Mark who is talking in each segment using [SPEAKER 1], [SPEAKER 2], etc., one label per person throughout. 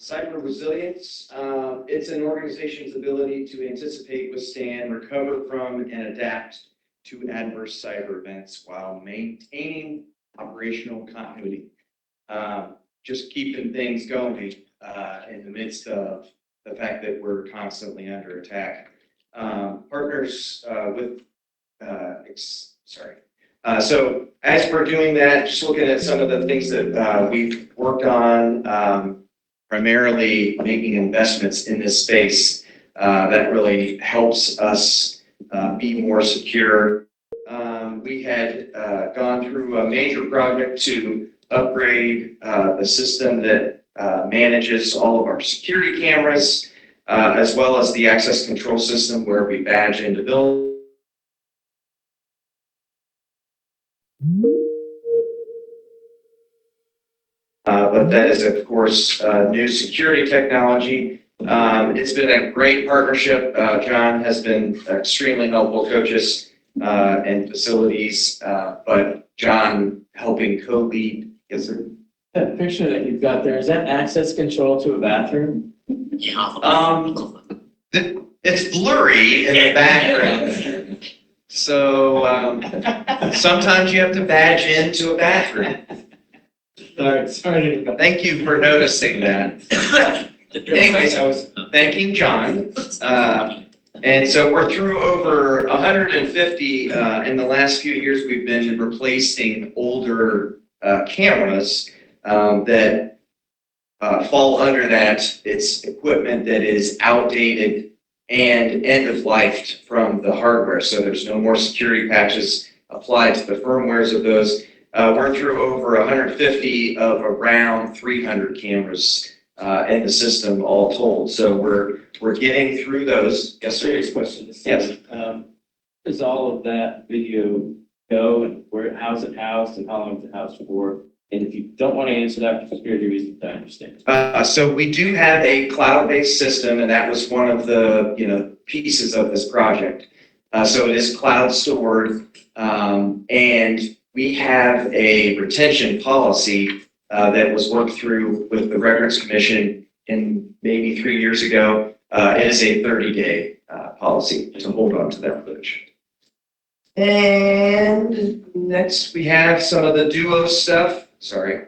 [SPEAKER 1] Cyber resilience, it's an organization's ability to anticipate, withstand, recover from, and adapt to adverse cyber events while maintaining operational continuity. Just keeping things going in the midst of the fact that we're constantly under attack. Partners with, so as we're doing that, just looking at some of the things that we've worked on, primarily making investments in this space that really helps us be more secure. We had gone through a major project to upgrade the system that manages all of our security cameras, as well as the access control system where we badge into buildings. But that is, of course, new security technology. It's been a great partnership. John has been extremely helpful, coaches and facilities, but John helping co-lead. Yes, sir.
[SPEAKER 2] That picture that you've got there, is that access control to a bathroom?
[SPEAKER 1] It's blurry in the background. So sometimes you have to badge into a bathroom.
[SPEAKER 2] Sorry.
[SPEAKER 1] Thank you for noticing that. Anyways, I was thanking John. And so we're through over 150 in the last few years. We've been replacing older cameras that fall under that. It's equipment that is outdated and end of life from the hardware. So there's no more security patches applied to the firmwares of those. We're through over 150 of around 300 cameras in the system all told. So we're getting through those. Yes, sir.
[SPEAKER 2] Serious question.
[SPEAKER 1] Yes.
[SPEAKER 2] Does all of that video go, and how's it housed, and how long is it housed for? And if you don't want to answer that for security reasons, I understand.
[SPEAKER 1] So we do have a cloud-based system, and that was one of the pieces of this project. So it is cloud stored, and we have a retention policy that was worked through with the Records Commission in maybe 3 years ago. It is a 30-day policy to hold on to that footage. And next we have some of the Duo stuff. Sorry,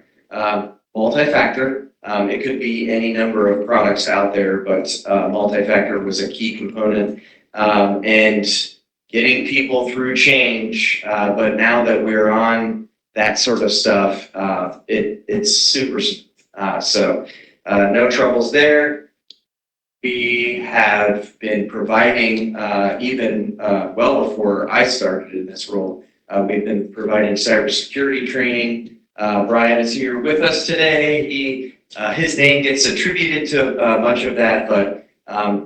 [SPEAKER 1] multi-factor. It could be any number of products out there, but multi-factor was a key component. And getting people through change, but now that we're on that sort of stuff, it's super. So no troubles there. We have been providing, even well before I started in this role, we've been providing cybersecurity training. Brian is here with us today. His name gets attributed to much of that, but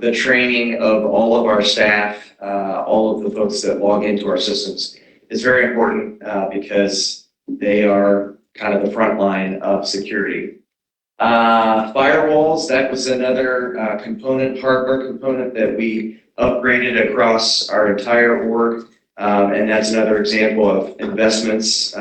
[SPEAKER 1] the training of all of our staff, all of the folks that log into our systems is very important because they are kind of the front line of security. Firewalls, that was another hardware component that we upgraded across our entire org, and that's another example of investments.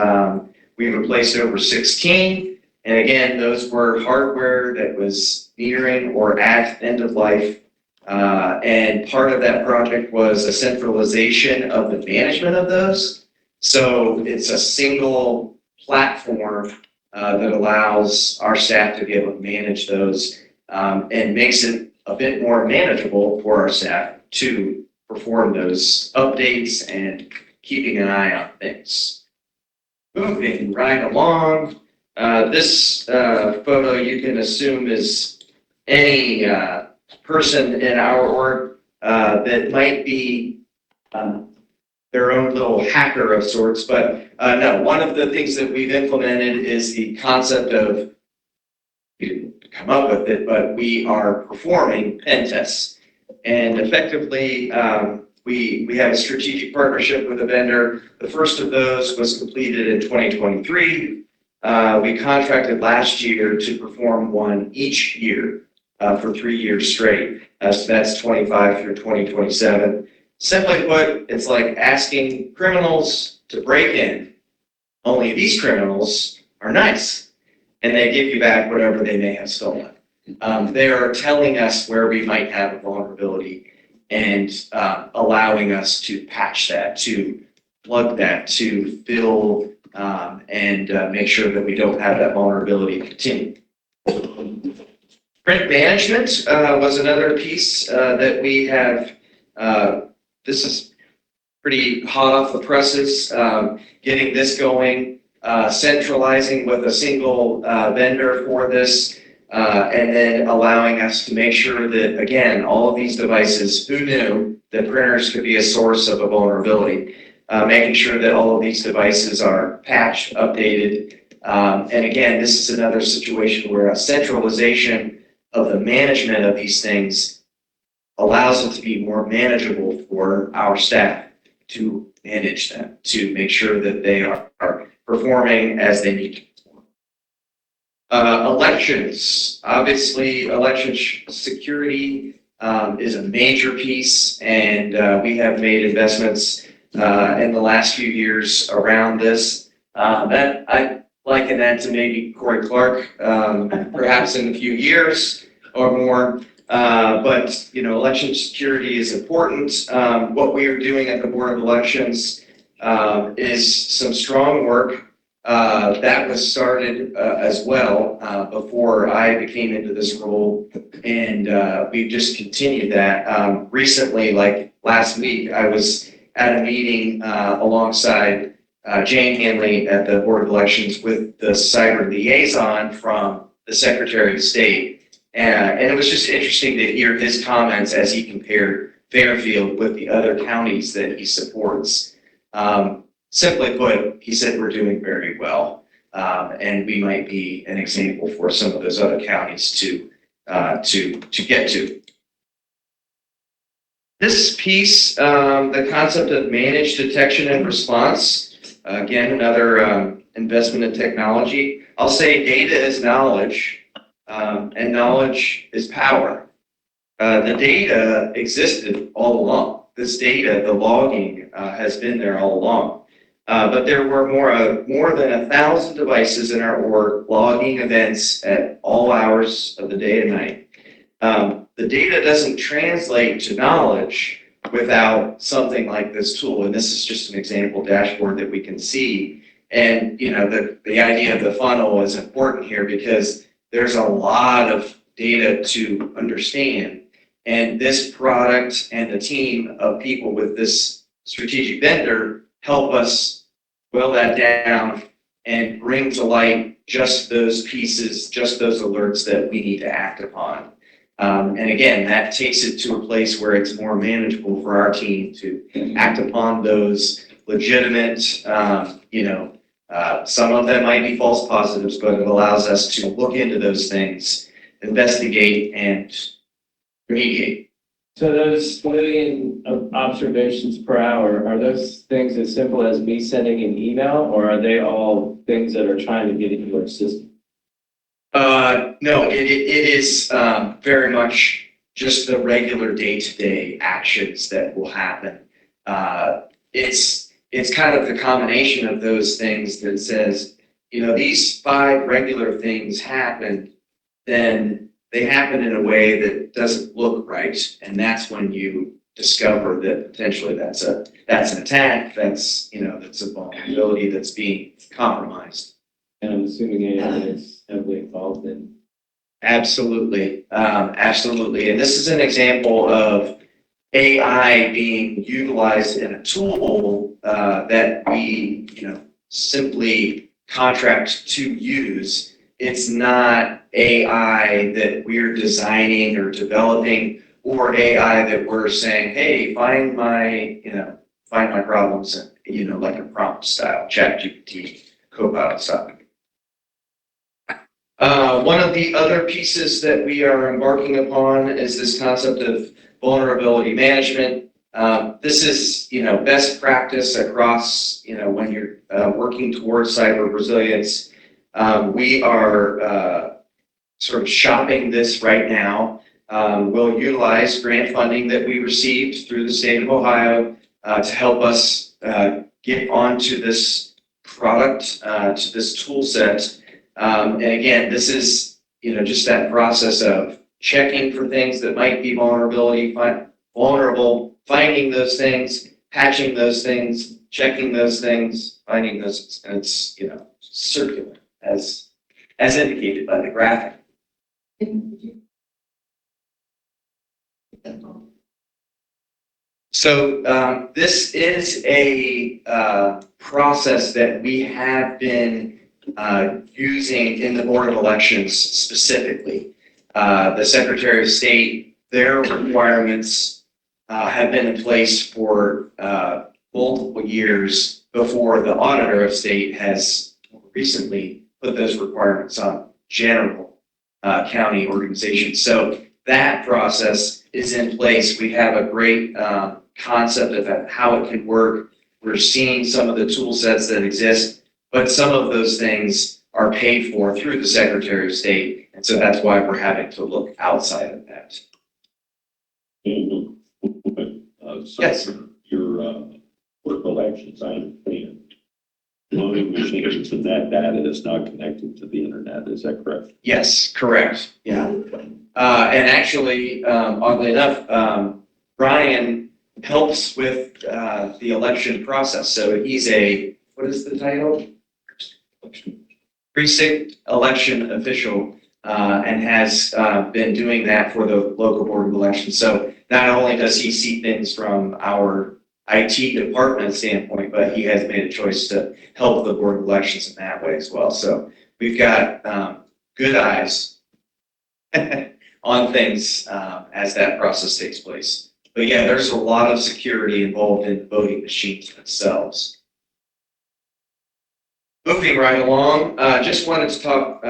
[SPEAKER 1] We replaced over 16, and again, those were hardware that was nearing or at end of life. And part of that project was a centralization of the management of those. So it's a single platform that allows our staff to be able to manage those and makes it a bit more manageable for our staff to perform those updates and keeping an eye on things. Moving right along, this photo you can assume is any person in our org that might be their own little hacker of sorts, but no, one of the things that we've implemented is the concept of, we didn't come up with it, but we are performing pen tests. And effectively, we have a strategic partnership with a vendor. The first of those was completed in 2023. We contracted last year to perform one each year for 3 years straight. So that's 25 through 2027. Simply put, it's like asking criminals to break in. Only these criminals are nice, and they give you back whatever they may have stolen. They are telling us where we might have a vulnerability and allowing us to patch that, to plug that, to fill and make sure that we don't have that vulnerability continue. Print management was another piece that we have. This is pretty hot off the presses, getting this going, centralizing with a single vendor for this, and then allowing us to make sure that, again, all of these devices, who knew that printers could be a source of a vulnerability, making sure that all of these devices are patched, updated. And again, this is another situation where a centralization of the management of these things allows it to be more manageable for our staff to manage them, to make sure that they are performing as they need to perform. Elections, obviously, election security is a major piece, and we have made investments in the last few years around this. That I liken that to maybe Corey Clark, perhaps in a few years or more. But election security is important. What we are doing at the Board of Elections is some strong work that was started as well before I became into this role, and we've just continued that. Recently, like last week, I was at a meeting alongside Jane Hanley at the Board of Elections with the cyber liaison from the Secretary of State. And it was just interesting to hear his comments as he compared Fairfield with the other counties that he supports. Simply put, he said we're doing very well, and we might be an example for some of those other counties to get to. This piece, the concept of managed detection and response. Again, another investment in technology. I'll say data is knowledge, and knowledge is power. The data existed all along. This data, the logging, has been there all along. But there were more than 1,000 devices in our org logging events at all hours of the day and night. The data doesn't translate to knowledge without something like this tool. And this is just an example dashboard that we can see. And the idea of the funnel is important here because there's a lot of data to understand. And this product and the team of people with this strategic vendor help us boil that down and bring to light just those pieces, just those alerts that we need to act upon. And again, that takes it to a place where it's more manageable for our team to act upon those legitimate, some of them might be false positives, but it allows us to look into those things, investigate, and remediate.
[SPEAKER 2] So those million observations per hour, are those things as simple as me sending an email, or are they all things that are trying to get into your system?
[SPEAKER 1] No, it is very much just the regular day-to-day actions that will happen. It's kind of the combination of those things that says, these 5 regular things happen, then they happen in a way that doesn't look right, and that's when you discover that potentially that's an attack, that's a vulnerability that's being compromised.
[SPEAKER 2] And I'm assuming AI is heavily involved in.
[SPEAKER 1] Absolutely, absolutely. And this is an example of AI being utilized in a tool that we, simply contract to use. It's not AI that we're designing or developing, or AI that we're saying, hey, find my problems, like a prompt style, ChatGPT, Copilot style. One of the other pieces that we are embarking upon is this concept of vulnerability management. This is, best practice across, when you're working towards cyber resilience. We are sort of shopping this right now. We'll utilize grant funding that we received through the state of Ohio to help us get onto this product, to this tool set. And again, this is just that process of checking for things that might be vulnerable, finding those things, patching those things, checking those things, finding those, and it's, circular as indicated by the graphic. So this is a process that we have been using in the Board of Elections specifically. The Secretary of State, their requirements have been in place for multiple years before the Auditor of State has recently put those requirements on general county organizations. So that process is in place. We have a great concept of how it can work. We're seeing some of the tool sets that exist, but some of those things are paid for through the Secretary of State. And so that's why we're having to look outside of that. Yes.
[SPEAKER 3] Your work elections, I understand. Voting machines and that data is not connected to the internet, is that correct?
[SPEAKER 1] Yes, correct. Yeah. And actually, oddly enough, Brian helps with the election process. So he's what is the title? Precinct election official, and has been doing that for the local board of elections. So not only does he see things from our IT department standpoint, but he has made a choice to help the board of elections in that way as well. So we've got good eyes on things as that process takes place. But yeah, there's a lot of security involved in voting machines themselves. Moving right along, just wanted to talk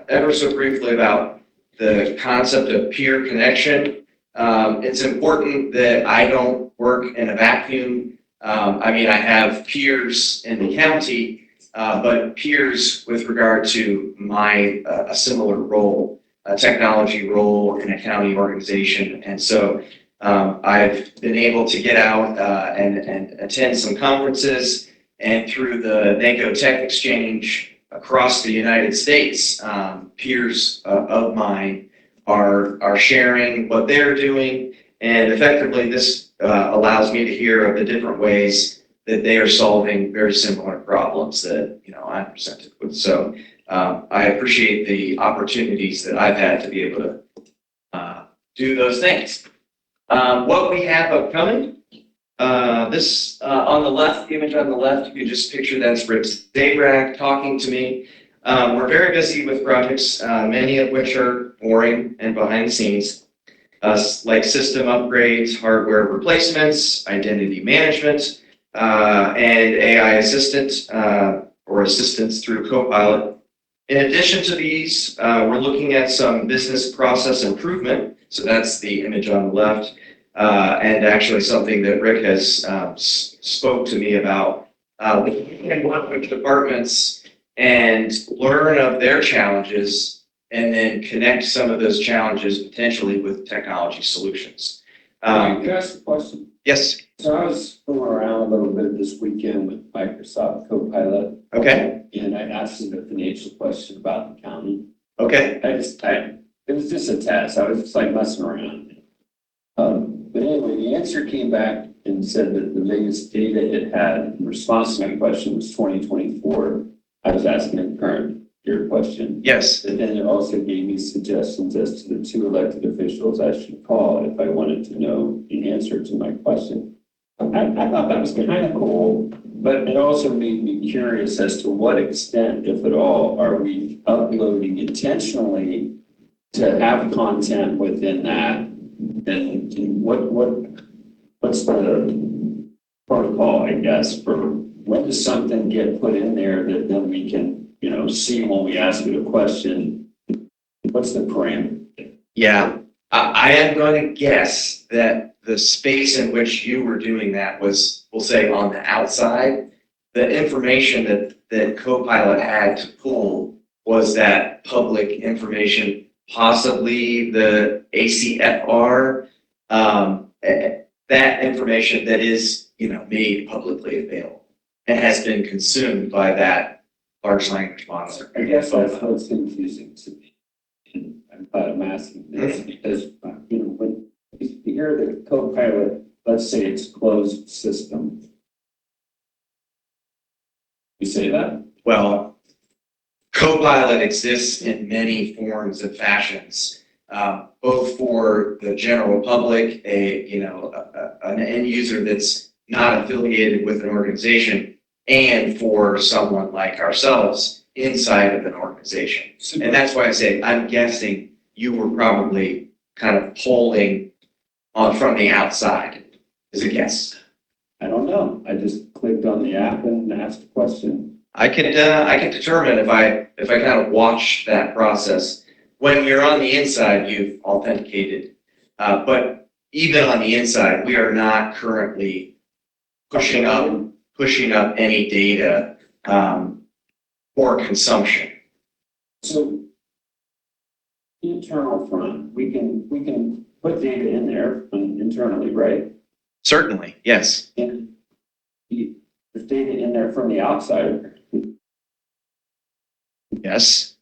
[SPEAKER 1] ever so briefly about the concept of peer connection. It's important that I don't work in a vacuum. I have peers in the county, but peers with regard to a similar role, a technology role in a county organization. And so I've been able to get out and attend some conferences, and through the NACO Tech Exchange across the United States, peers of mine are sharing what they're doing, and effectively this allows me to hear of the different ways that they are solving very similar problems that I'm presented with. So I appreciate the opportunities that I've had to be able to do those things. What we have upcoming, this on the left, the image on the left, you can just picture that's Rick Zabrak talking to me. We're very busy with projects, many of which are boring and behind the scenes, like system upgrades, hardware replacements, identity management, and AI assistance through Copilot. In addition to these, we're looking at some business process improvement. So that's the image on the left, and actually something that Rick has spoke to me about. We can work with departments and learn of their challenges, and then connect some of those challenges potentially with technology solutions.
[SPEAKER 3] Can I ask a question?
[SPEAKER 1] Yes.
[SPEAKER 3] So I was fooling around a little bit this weekend with Microsoft Copilot.
[SPEAKER 1] Okay.
[SPEAKER 3] And I asked him a financial question about the county.
[SPEAKER 1] Okay.
[SPEAKER 3] It was just a test. I was just like messing around. But anyway, the answer came back and said that the latest data it had in response to my question was 2024. I was asking a current year question.
[SPEAKER 1] Yes.
[SPEAKER 3] But then it also gave me suggestions as to the 2 elected officials I should call if I wanted to know the answer to my question. I thought that was kind of cool, but it also made me curious as to what extent, if at all, are we uploading intentionally to have content within that, and what's the protocol, I guess, for when does something get put in there that then we can, see when we ask it a question? What's the parameter?
[SPEAKER 1] Yeah, I am going to guess that the space in which you were doing that was, we'll say, on the outside. The information that Copilot had to pull was that public information, possibly the ACFR, that information that is, made publicly available and has been consumed by that large language model.
[SPEAKER 3] I guess that's what's confusing to me. I'm asking this because, when you hear the co-pilot, let's say it's closed system. You say that?
[SPEAKER 1] Well, Copilot exists in many forms and fashions, both for the general public, an end user that's not affiliated with an organization, and for someone like ourselves inside of an organization. And that's why I say, I'm guessing you were probably kind of polling from the outside, as a guess.
[SPEAKER 3] I don't know. I just clicked on the app and asked a question.
[SPEAKER 1] I can determine if I kind of watch that process. When you're on the inside, you've authenticated, but even on the inside, we are not currently pushing up any data for consumption.
[SPEAKER 3] So internal front, we can put data in there internally, right?
[SPEAKER 1] Certainly, yes.
[SPEAKER 3] And there's data in there from the outside.
[SPEAKER 1] Yes.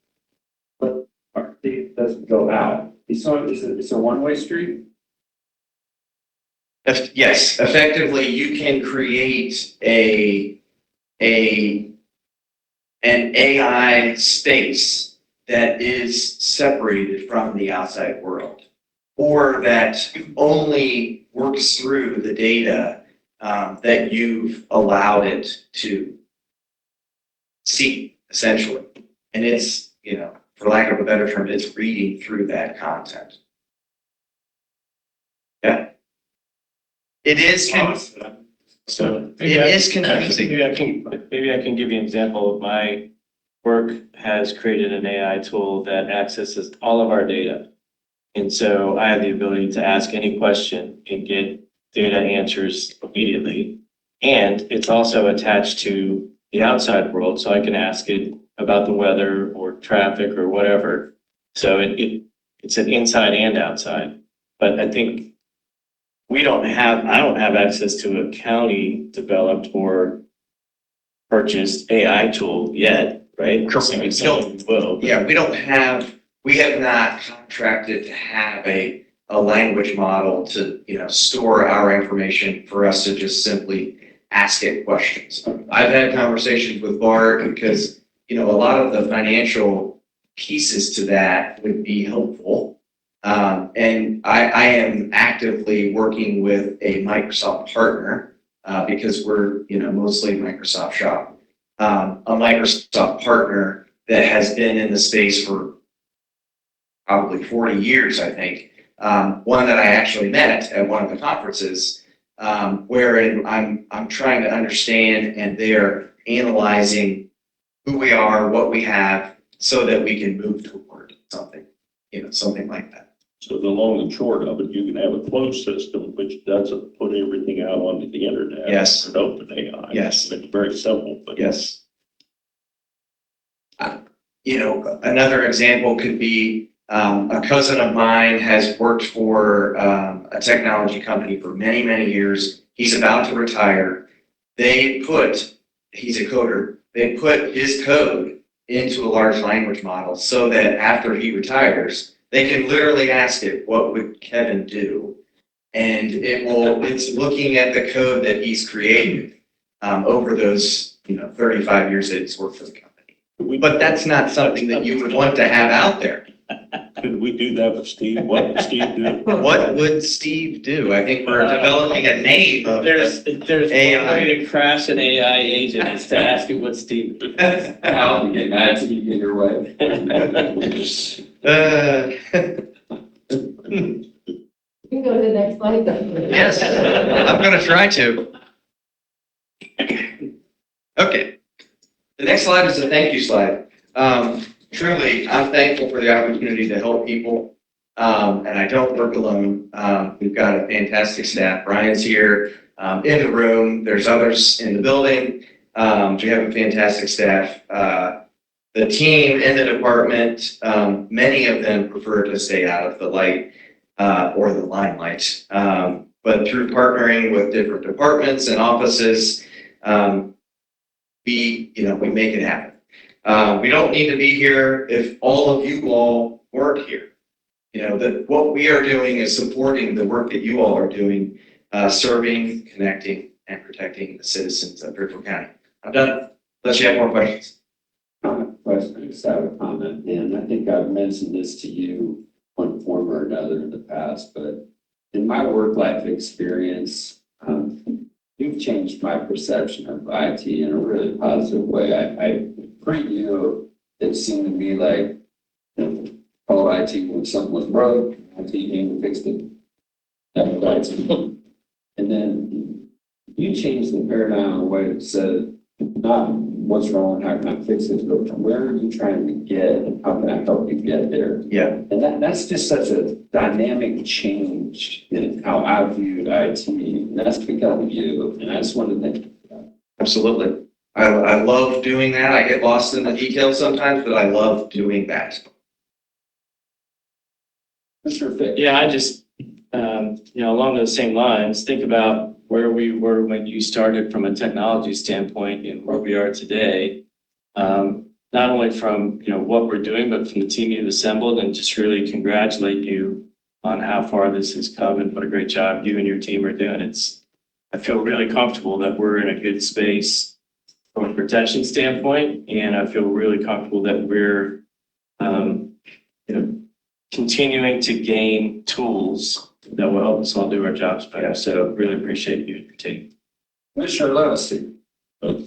[SPEAKER 3] But our data doesn't go out. So it's a one-way street?
[SPEAKER 1] Yes, effectively, you can create an AI space that is separated from the outside world, or that only works through the data that you've allowed it to see, essentially. And it's, for lack of a better term, it's reading through that content. Yeah. It is confusing.
[SPEAKER 2] Maybe I can give you an example of my work has created an AI tool that accesses all of our data. And so I have the ability to ask any question and get data answers immediately. And it's also attached to the outside world, so I can ask it about the weather or traffic or whatever. So it's an inside and outside. But I think I don't have access to a county developed or purchased AI tool yet, right?
[SPEAKER 1] Correct. Yeah, we have not contracted to have a language model to, store our information for us to just simply ask it questions. I've had conversations with Bart because, a lot of the financial pieces to that would be helpful. And I am actively working with a Microsoft partner because we're, mostly Microsoft shop. A Microsoft partner that has been in the space for probably 40 years, I think. One that I actually met at one of the conferences, wherein I'm trying to understand, and they're analyzing who we are, what we have, so that we can move toward something, something like that.
[SPEAKER 4] So the long and short of it, you can have a closed system which doesn't put everything out onto the internet.
[SPEAKER 1] Yes.
[SPEAKER 4] Or open AI.
[SPEAKER 1] Yes.
[SPEAKER 4] It's very simple, but.
[SPEAKER 1] Yes. Another example could be a cousin of mine has worked for a technology company for many, many years. He's about to retire. He's a coder. They put his code into a large language model so that after he retires, they can literally ask it, what would Kevin do? And it's looking at the code that he's created over those 35 years that he's worked for the company. But that's not something that you would want to have out there.
[SPEAKER 4] Could we do that with Steve? What would Steve do?
[SPEAKER 1] What would Steve do? I think we're developing a name of
[SPEAKER 2] There's
[SPEAKER 1] AI.
[SPEAKER 2] one way to crash an AI agent is to ask it what Steve.
[SPEAKER 3] I'll get mad to you your way.
[SPEAKER 5] You can go to the next slide then.
[SPEAKER 1] Yes, I'm going to try to. Okay. The next slide is a thank you slide. Truly, I'm thankful for the opportunity to help people, and I don't work alone. We've got a fantastic staff. Brian's here in the room. There's others in the building. We have a fantastic staff. The team in the department, many of them prefer to stay out of the light or the limelight. But through partnering with different departments and offices, we make it happen. We don't need to be here if all of you all weren't here. that what we are doing is supporting the work that you all are doing, serving, connecting, and protecting the citizens of Fairfield County. I'm done. Unless you have more questions.
[SPEAKER 3] Question, I just have a comment, and I think I've mentioned this to you one form or another in the past, but in my work life experience, you've changed my perception of IT in a really positive way. I pre-you, it seemed to me like, call IT when something was broke, IT came and fixed it. That was IT. And then you changed the paradigm in a way that said, not what's wrong, how can I fix it, but where are you trying to get and how can I help you get there?
[SPEAKER 1] Yeah,
[SPEAKER 3] And that's just such a dynamic change in how I viewed IT. And that's because of you. And I just wanted to thank you.
[SPEAKER 1] absolutely. I love doing that. I get lost in the details sometimes, but I love doing that.
[SPEAKER 3] Mr. Fick.
[SPEAKER 2] Yeah, I just, along those same lines, think about where we were when you started from a technology standpoint and where we are today. Not only from, what we're doing, but from the team you've assembled, and just really congratulate you on how far this has come and what a great job you and your team are doing. I feel really comfortable that we're in a good space from a protection standpoint, and I feel really comfortable that we're, continuing to gain tools that will help us all do our jobs better. So really appreciate you and your team.
[SPEAKER 3] Commissioner Levesey.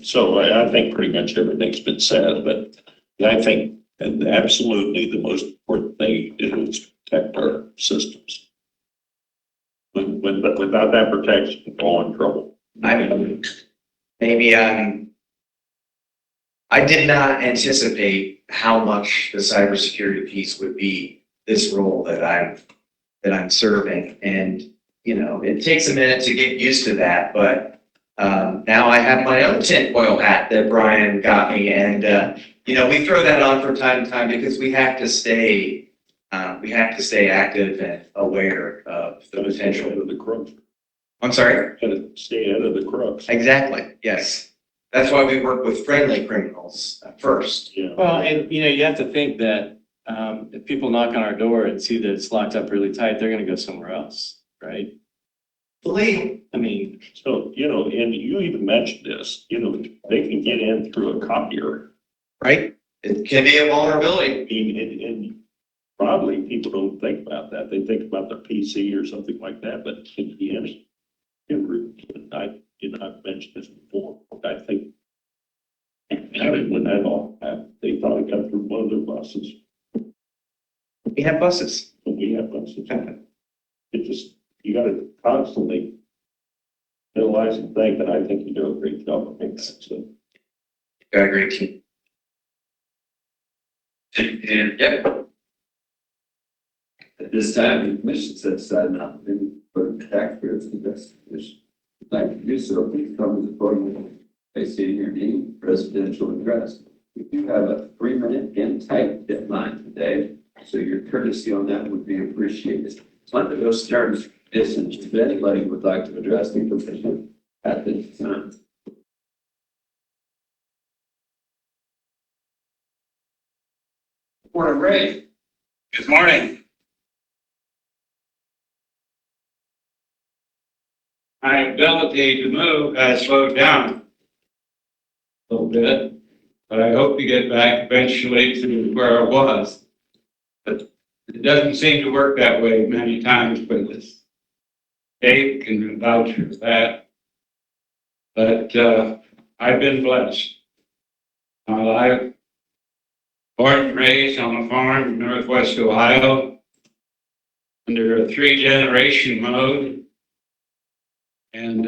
[SPEAKER 4] So I think pretty much everything's been said, but I think absolutely the most important thing is to protect our systems. Without that protection, we're all in trouble.
[SPEAKER 1] Maybe I did not anticipate how much the cybersecurity piece would be this role that I'm serving. And, it takes a minute to get used to that, but now I have my own tinfoil hat that Brian got me. And, we throw that on from time to time because we have to stay active and aware of the potential.
[SPEAKER 4] Stay ahead of the crooks.
[SPEAKER 1] I'm sorry?
[SPEAKER 4] Stay ahead of the crooks.
[SPEAKER 1] Exactly. Yes. That's why we work with friendly criminals first.
[SPEAKER 4] Yeah.
[SPEAKER 2] Well, and you have to think that if people knock on our door and see that it's locked up really tight, they're going to go somewhere else, right?
[SPEAKER 1] Believe.
[SPEAKER 2] I mean,
[SPEAKER 4] So, and you even mentioned this, they can get in through a copier.
[SPEAKER 1] Right? It can be a vulnerability.
[SPEAKER 4] And probably people don't think about that. They think about their PC or something like that, but in the end, I've mentioned this before. I think when that all happened, they probably got through one of their buses.
[SPEAKER 1] We have buses.
[SPEAKER 4] But we have buses. You got to constantly realize and think that I think you do a great job of making that. So.
[SPEAKER 1] Got a great team. And yep.
[SPEAKER 3] At this time, the commission sets aside an opportunity for the taxpayers to investigation. If you'd like to do so, please come to the podium. By stating your name, residential address. We do have a 3-minute and tight deadline today, so your courtesy on that would be appreciated. Under those terms, if anybody would like to address the commission at this time. Morning, Ray.
[SPEAKER 6] Good morning. My ability to move has slowed down a little bit, but I hope to get back eventually to where I was. But it doesn't seem to work that way many times with this. Dave can vouch for that. But I've been blessed. My life, born and raised on a farm in Northwest Ohio, under a 3-generation mode. And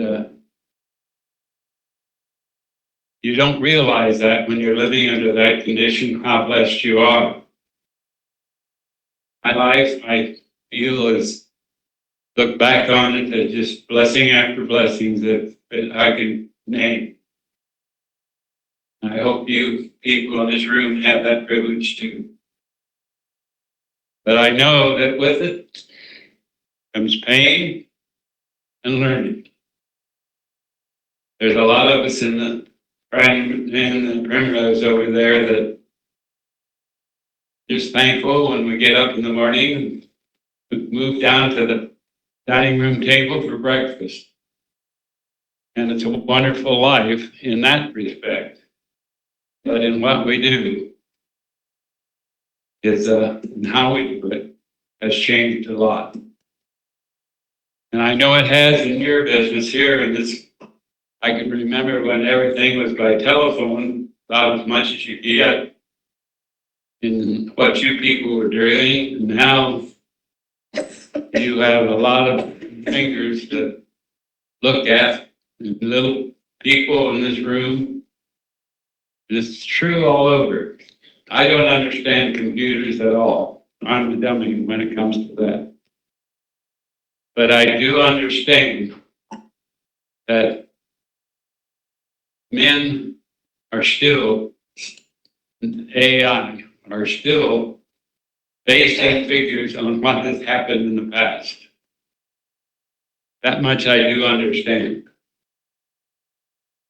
[SPEAKER 6] you don't realize that when you're living under that condition, how blessed you are. My life, I feel, is look back on it as just blessing after blessings that I can name. I hope you people in this room have that privilege too. But I know that with it comes pain and learning. There's a lot of us in the primrose over there that just thankful when we get up in the morning, move down to the dining room table for breakfast. And it's a wonderful life in that respect. But in what we do, is and how we do it has changed a lot. And I know it has in your business here, and it's, I can remember when everything was by telephone, about as much as you get in what you people were doing. And now you have a lot of fingers to look at, little people in this room. It's true all over. I don't understand computers at all. I'm a dummy when it comes to that. But I do understand that men are still, AI, are still basing figures on what has happened in the past. That much I do understand.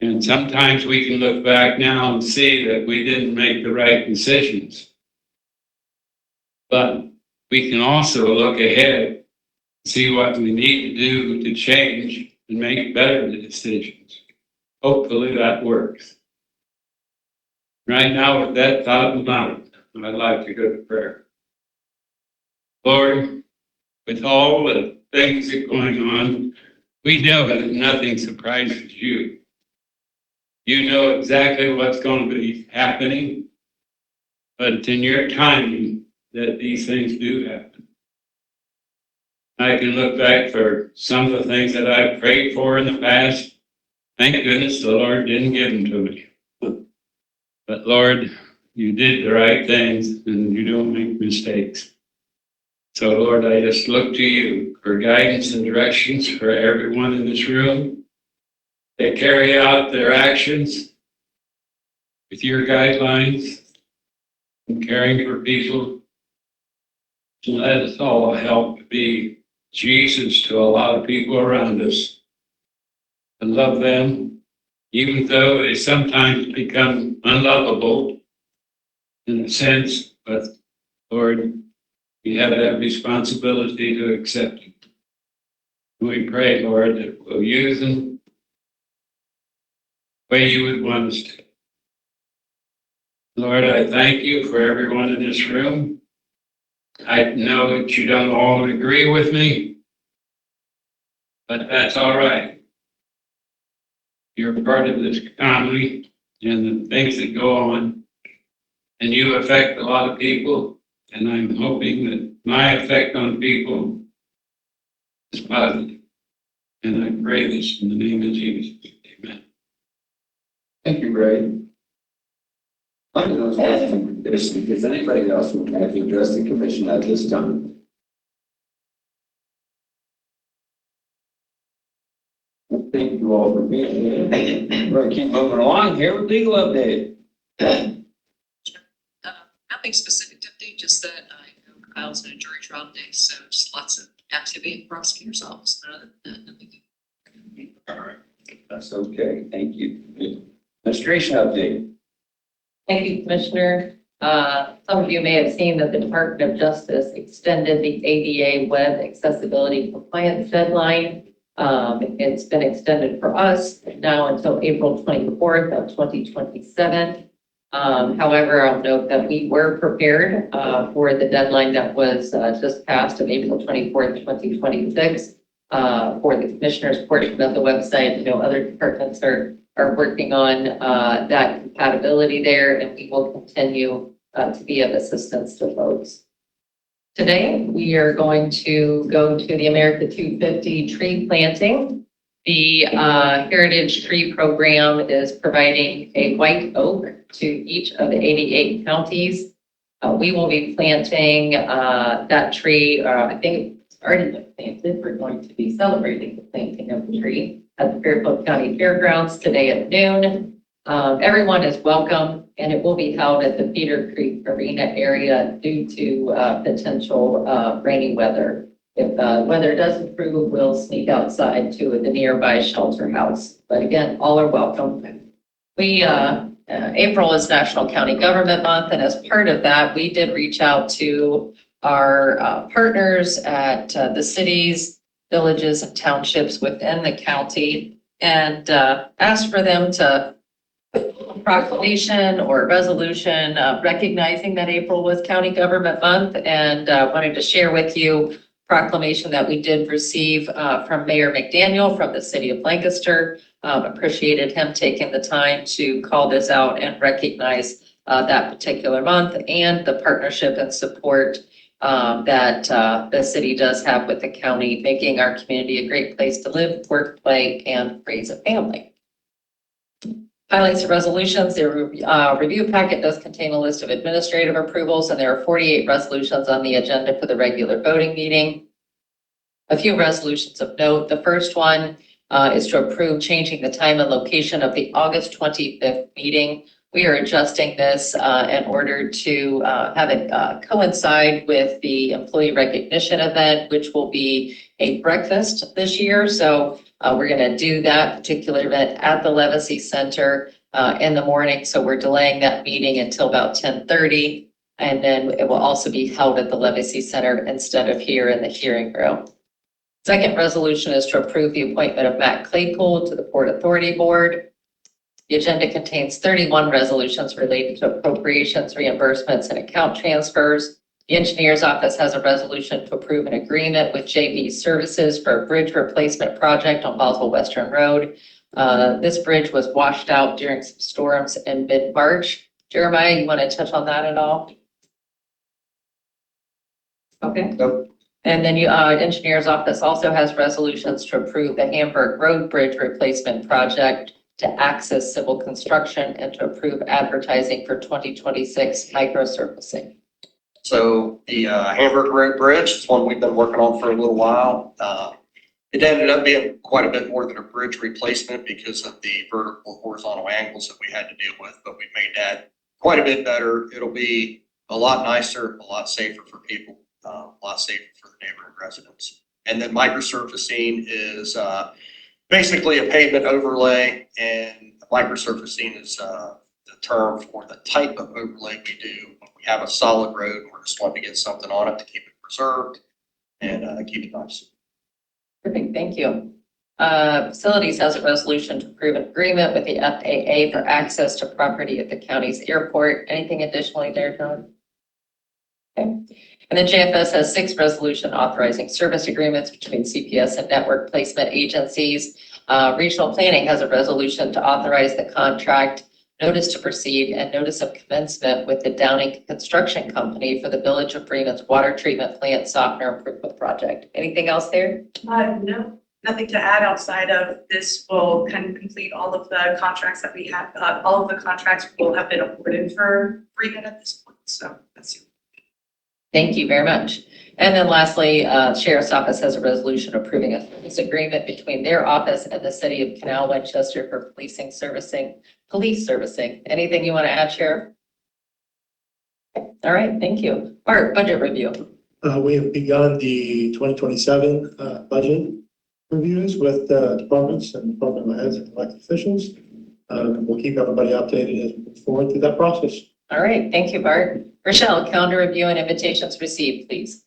[SPEAKER 6] And sometimes we can look back now and see that we didn't make the right decisions. But we can also look ahead, see what we need to do to change and make better decisions. Hopefully that works. Right now, with that thought in mind, I'd like to go to prayer. Lord, with all the things that are going on, we know that nothing surprises you. You know exactly what's going to be happening, but it's in your timing that these things do happen. I can look back for some of the things that I've prayed for in the past. Thank goodness the Lord didn't give them to me. But Lord, you did the right things and you don't make mistakes. So Lord, I just look to you for guidance and directions for everyone in this room. They carry out their actions with your guidelines and caring for people. And let us all help be Jesus to a lot of people around us and love them, even though they sometimes become unlovable in a sense, but Lord, we have that responsibility to accept it. We pray, Lord, that we'll use them the way you would want us to. Lord, I thank you for everyone in this room. I know that you don't all agree with me, but that's all right. You're part of this family and the things that go on, and you affect a lot of people, and I'm hoping that my effect on people is positive. And I pray this in the name of Jesus. Amen.
[SPEAKER 3] Thank you, Ray. Under those conditions, does anybody else would like to address the commission at this time? Thank you all for being here. We're going to keep moving along here with legal update.
[SPEAKER 7] Nothing specific to update, just that I know Kyle's in a jury trial today, so just lots of activity in prosecutor's office. Nothing.
[SPEAKER 3] All right, that's okay. Thank you. Administration update.
[SPEAKER 5] Thank you, Commissioner. Some of you may have seen that the Department of Justice extended the ADA web accessibility compliance deadline. It's been extended for us now until April 24th of 2027. However, I'll note that we were prepared for the deadline that was just passed of April 24th, 2026 for the Commissioner's portion of the website. You know, other departments are working on that compatibility there, and we will continue to be of assistance to folks. Today, we are going to go to the America 250 tree planting. The Heritage Tree Program is providing a white oak to each of the 88 counties. We will be planting that tree, I think it's already been planted. We're going to be celebrating the planting of the tree at the Fairfield County Fairgrounds today at noon. Everyone is welcome, and it will be held at the Peter Creek Arena area due to potential rainy weather. If weather does improve, we'll sneak outside to the nearby shelter house. But again, all are welcome. April is National County Government Month, and as part of that, we did reach out to our partners at the cities, villages, and townships within the county and asked for them to put a proclamation or resolution recognizing that April was County Government Month, and wanted to share with you proclamation that we did receive from Mayor McDaniel from the city of Lancaster. Appreciated him taking the time to call this out and recognize that particular month and the partnership and support that the city does have with the county, making our community a great place to live, work, play, and raise a family. Highlights of resolutions. The review packet does contain a list of administrative approvals, and there are 48 resolutions on the agenda for the regular voting meeting. A few resolutions of note. The first one is to approve changing the time and location of the August 25th meeting. We are adjusting this in order to have it coincide with the employee recognition event, which will be a breakfast this year. So we're going to do that particular event at the Levacy Center in the morning. So we're delaying that meeting until about 10:30. And then it will also be held at the Levacy Center instead of here in the hearing room. Second resolution is to approve the appointment of Matt Claypool to the Port Authority Board. The agenda contains 31 resolutions related to appropriations, reimbursements, and account transfers. The engineer's office has a resolution to approve an agreement with JV Services for a bridge replacement project on Boswell Western Road. This bridge was washed out during some storms in mid-March. Jeremiah, you want to touch on that at all? Okay.
[SPEAKER 1] Nope.
[SPEAKER 5] And then engineer's office also has resolutions to approve the Hamburg Road Bridge replacement project to access civil construction and to approve advertising for 2026 microsurfacing.
[SPEAKER 8] So the Hamburg Road Bridge is one we've been working on for a little while. It ended up being quite a bit more than a bridge replacement because of the vertical horizontal angles that we had to deal with, but we made that quite a bit better. It'll be a lot nicer, a lot safer for people, a lot safer for the neighborhood residents. And then microsurfacing is basically a pavement overlay, and microsurfacing is the term for the type of overlay we do when we have a solid road and we're just wanting to get something on it to keep it preserved and keep it nice.
[SPEAKER 5] Perfect, thank you. Facilities has a resolution to approve an agreement with the FAA for access to property at the county's airport. Anything additionally there, John? Okay. And then JFS has 6 resolution authorizing service agreements between CPS and network placement agencies. Regional Planning has a resolution to authorize the contract, notice to proceed, and notice of commencement with the Downing Construction Company for the Village of Freeman's water treatment plant softener improvement project. Anything else there?
[SPEAKER 9] No, nothing to add outside of this will kind of complete all of the contracts that we have. All of the contracts will have been awarded for Freeman at this point. So that's it.
[SPEAKER 5] Thank you very much. And then lastly, Sheriff's Office has a resolution approving a service agreement between their office and the City of Canal Winchester for police servicing. Anything you want to add, Sheriff? All right, thank you. Art, budget review.
[SPEAKER 10] We have begun the 2027 budget reviews with departments and department heads and elected officials. We'll keep everybody updated as we move forward through that process.
[SPEAKER 5] All right, thank you, Bart. Rochelle, calendar review and invitations received, please.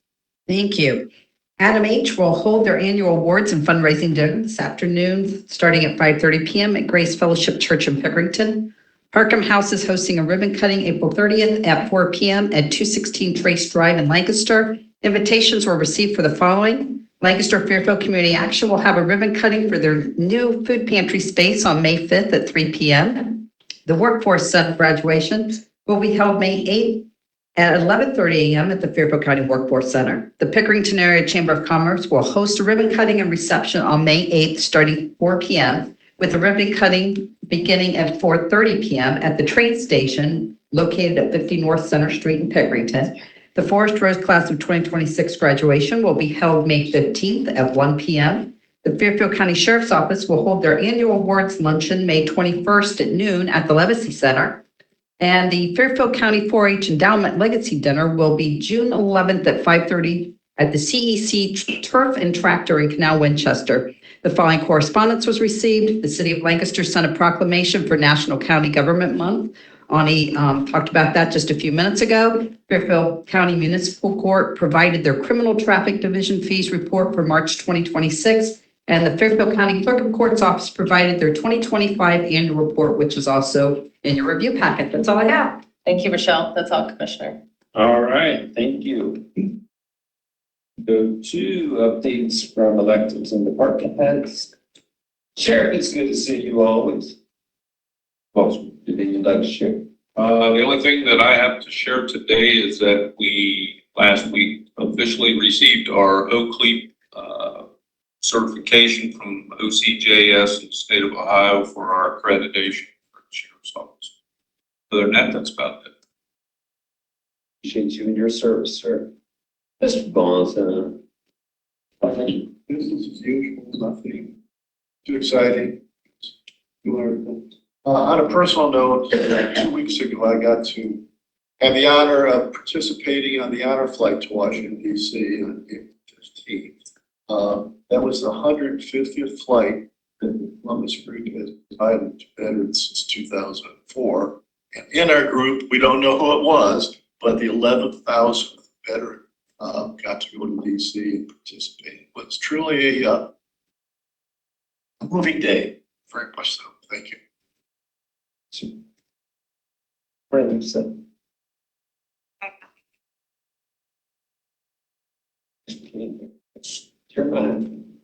[SPEAKER 11] Thank you. Adam H. will hold their annual awards and fundraising dinner this afternoon, starting at 5:30 p.m. at Grace Fellowship Church in Pickerington. Harcum House is hosting a ribbon cutting April 30th at 4 p.m. at 216 Trace Drive in Lancaster. Invitations were received for the following. Lancaster Fairfield Community Action will have a ribbon cutting for their new food pantry space on May 5th at 3 p.m. The Workforce Center graduation will be held May 8th at 11:30 a.m. at the Fairfield County Workforce Center. The Pickerington Area Chamber of Commerce will host a ribbon cutting and reception on May 8th starting 4 p.m. with the ribbon cutting beginning at 4:30 p.m. at the train station located at 50 North Center Street in Pickerington. The Forest Rose Class of 2026 graduation will be held May 15th at 1 p.m. The Fairfield County Sheriff's Office will hold their annual awards luncheon May 21st at noon at the Levacy Center. And the Fairfield County 4-H Endowment Legacy Dinner will be June 11th at 5:30 at the CEC Turf and Tractor in Canal Winchester. The following correspondence was received. The City of Lancaster sent a proclamation for National County Government Month Ani talked about that just a few minutes ago. Fairfield County Municipal Court provided their Criminal Traffic Division fees report for March 2026, and the Fairfield County Clerk of Court's Office provided their 2025 annual report, which is also in your review packet. That's all I have.
[SPEAKER 5] Thank you, Rochelle. That's all, Commissioner.
[SPEAKER 3] All right, thank you. Go to updates from electeds and department heads. Sheriff, it's good to see you always. Well, anything you'd like to share?
[SPEAKER 12] The only thing that I have to share today is that we last week officially received our Oakley certification from OCJS in the state of Ohio for our accreditation for the sheriff's office. Other than that, that's about it.
[SPEAKER 3] Appreciate you and your service, sir. Mr. Bonds,
[SPEAKER 10] Business as usual, nothing too exciting. On a personal note, 2 weeks ago, I got to have the honor of participating on the honor flight to Washington DC on April 15th. That was the 150th flight that Columbus Route has provided to veterans since 2004. And in our group, we don't know who it was, but the 11,000th veteran got to go to DC and participate. It was truly a moving day, very much so. Thank you.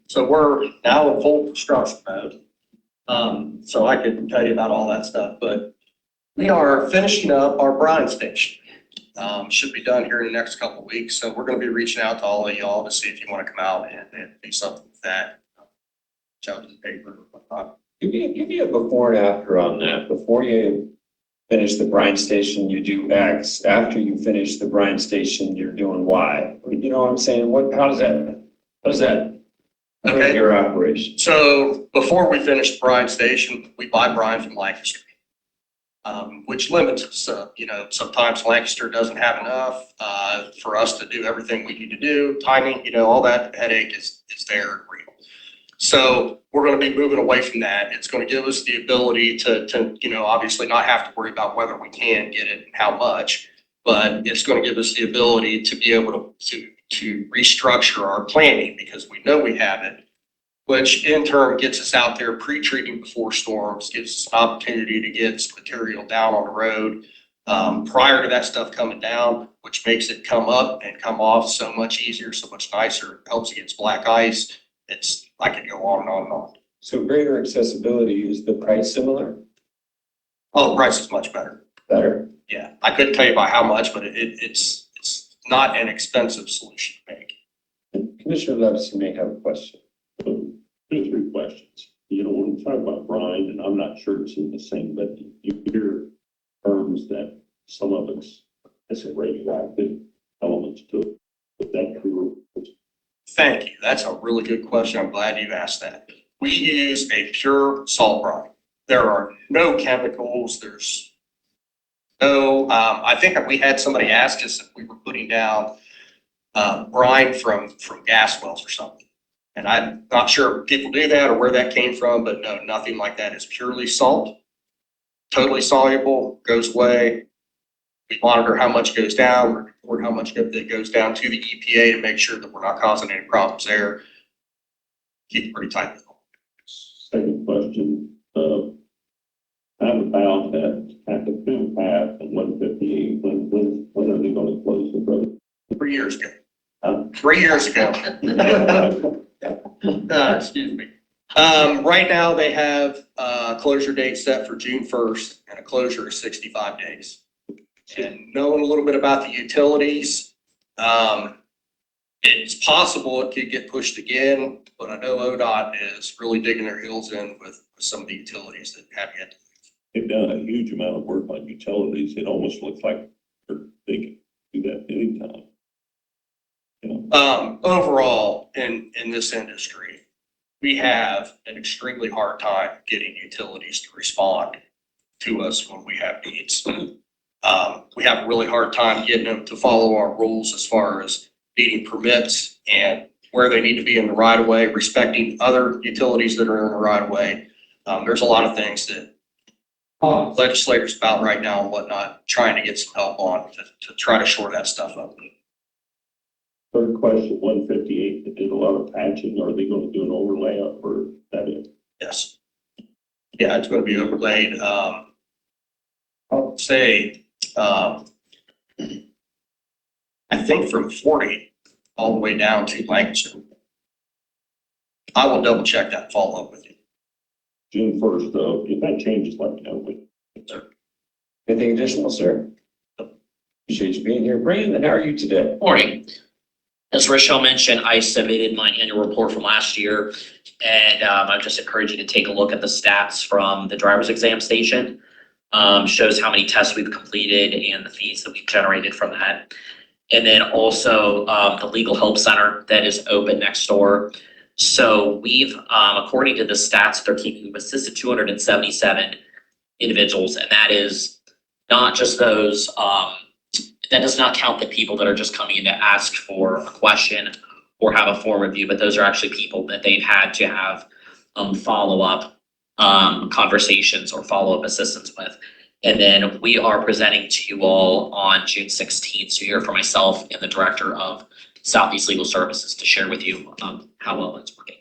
[SPEAKER 8] So we're now in full construction mode. So I could tell you about all that stuff, but we are finishing up our brine station. Should be done here in the next couple of weeks. So we're going to be reaching out to all of y'all to see if you want to come out and do something with that. Reach out to the paper and whatnot.
[SPEAKER 3] give me a before and after on that. Before you finish the brine station, you do X. After you finish the brine station, you're doing Y. You know what I'm saying? How does that
[SPEAKER 8] Okay.
[SPEAKER 3] your operation?
[SPEAKER 8] So before we finish the brine station, we buy brine from Lancaster, which limits us. Sometimes Lancaster doesn't have enough for us to do everything we need to do. Timing, all that headache is there and real. So we're going to be moving away from that. It's going to give us the ability to obviously not have to worry about whether we can get it and how much, but it's going to give us the ability to be able to restructure our planning because we know we have it, which in turn gets us out there pre-treating before storms, gives us an opportunity to get some material down on the road prior to that stuff coming down, which makes it come up and come off so much easier, so much nicer, helps against black ice. I could go on and on and on.
[SPEAKER 3] So greater accessibility, is the price similar?
[SPEAKER 8] Oh, the price is much better.
[SPEAKER 3] Better.
[SPEAKER 8] Yeah, I couldn't tell you by how much, but it's not an expensive solution to make.
[SPEAKER 3] Commissioner Levis, you may have a question.
[SPEAKER 4] Two or three questions. When we talk about brine, and I'm not sure it's in the same, but you hear terms that some of it's radioactive elements to it. Is that true?
[SPEAKER 8] Thank you. That's a really good question. I'm glad you asked that. We use a pure salt brine. There are no chemicals. There's no, I think we had somebody ask us if we were putting down brine from gas wells or something. And I'm not sure if people do that or where that came from, but no, nothing like that. It's purely salt, totally soluble, goes away. We monitor how much goes down, or how much that goes down to the EPA to make sure that we're not causing any problems there. Keep it pretty tight.
[SPEAKER 4] Second question, I'm about at the film path and 158, when are they going to close the road?
[SPEAKER 8] 3 years ago. 3 years ago. Excuse me. Right now they have a closure date set for June 1st and a closure is 65 days. And knowing a little bit about the utilities, it's possible it could get pushed again, but I know ODOT is really digging their heels in with some of the utilities that have yet to.
[SPEAKER 4] They've done a huge amount of work on utilities. It almost looks like they can do that anytime.
[SPEAKER 8] Overall, in this industry, we have an extremely hard time getting utilities to respond to us when we have needs. We have a really hard time getting them to follow our rules as far as needing permits and where they need to be in the right of way, respecting other utilities that are in the right of way. There's a lot of things that legislators about right now and whatnot, trying to get some help on to try to shore that stuff up.
[SPEAKER 4] Third question, 158, they did a lot of patching. Are they going to do an overlay or is that it?
[SPEAKER 8] Yes. Yeah, it's going to be overlaid. I'll say, I think from 40 all the way down to Lancaster. I will double check that and follow up with you.
[SPEAKER 4] June 1st, though, if that changes, let me know.
[SPEAKER 3] Anything additional, sir? Appreciate you being here. Brandon, how are you today?
[SPEAKER 13] Morning. As Rochelle mentioned, I submitted my annual report from last year, and I just encourage you to take a look at the stats from the driver's exam station. Shows how many tests we've completed and the fees that we've generated from that. And then also the Legal Help Center that is open next door. So we've, according to the stats, they're keeping, we've assisted 277 individuals, and that is not just those, that does not count the people that are just coming in to ask for a question or have a form review, but those are actually people that they've had to have follow-up conversations or follow-up assistance with. And then we are presenting to you all on June 16th to hear from myself and the Director of Southeast Legal Services to share with you how well it's working.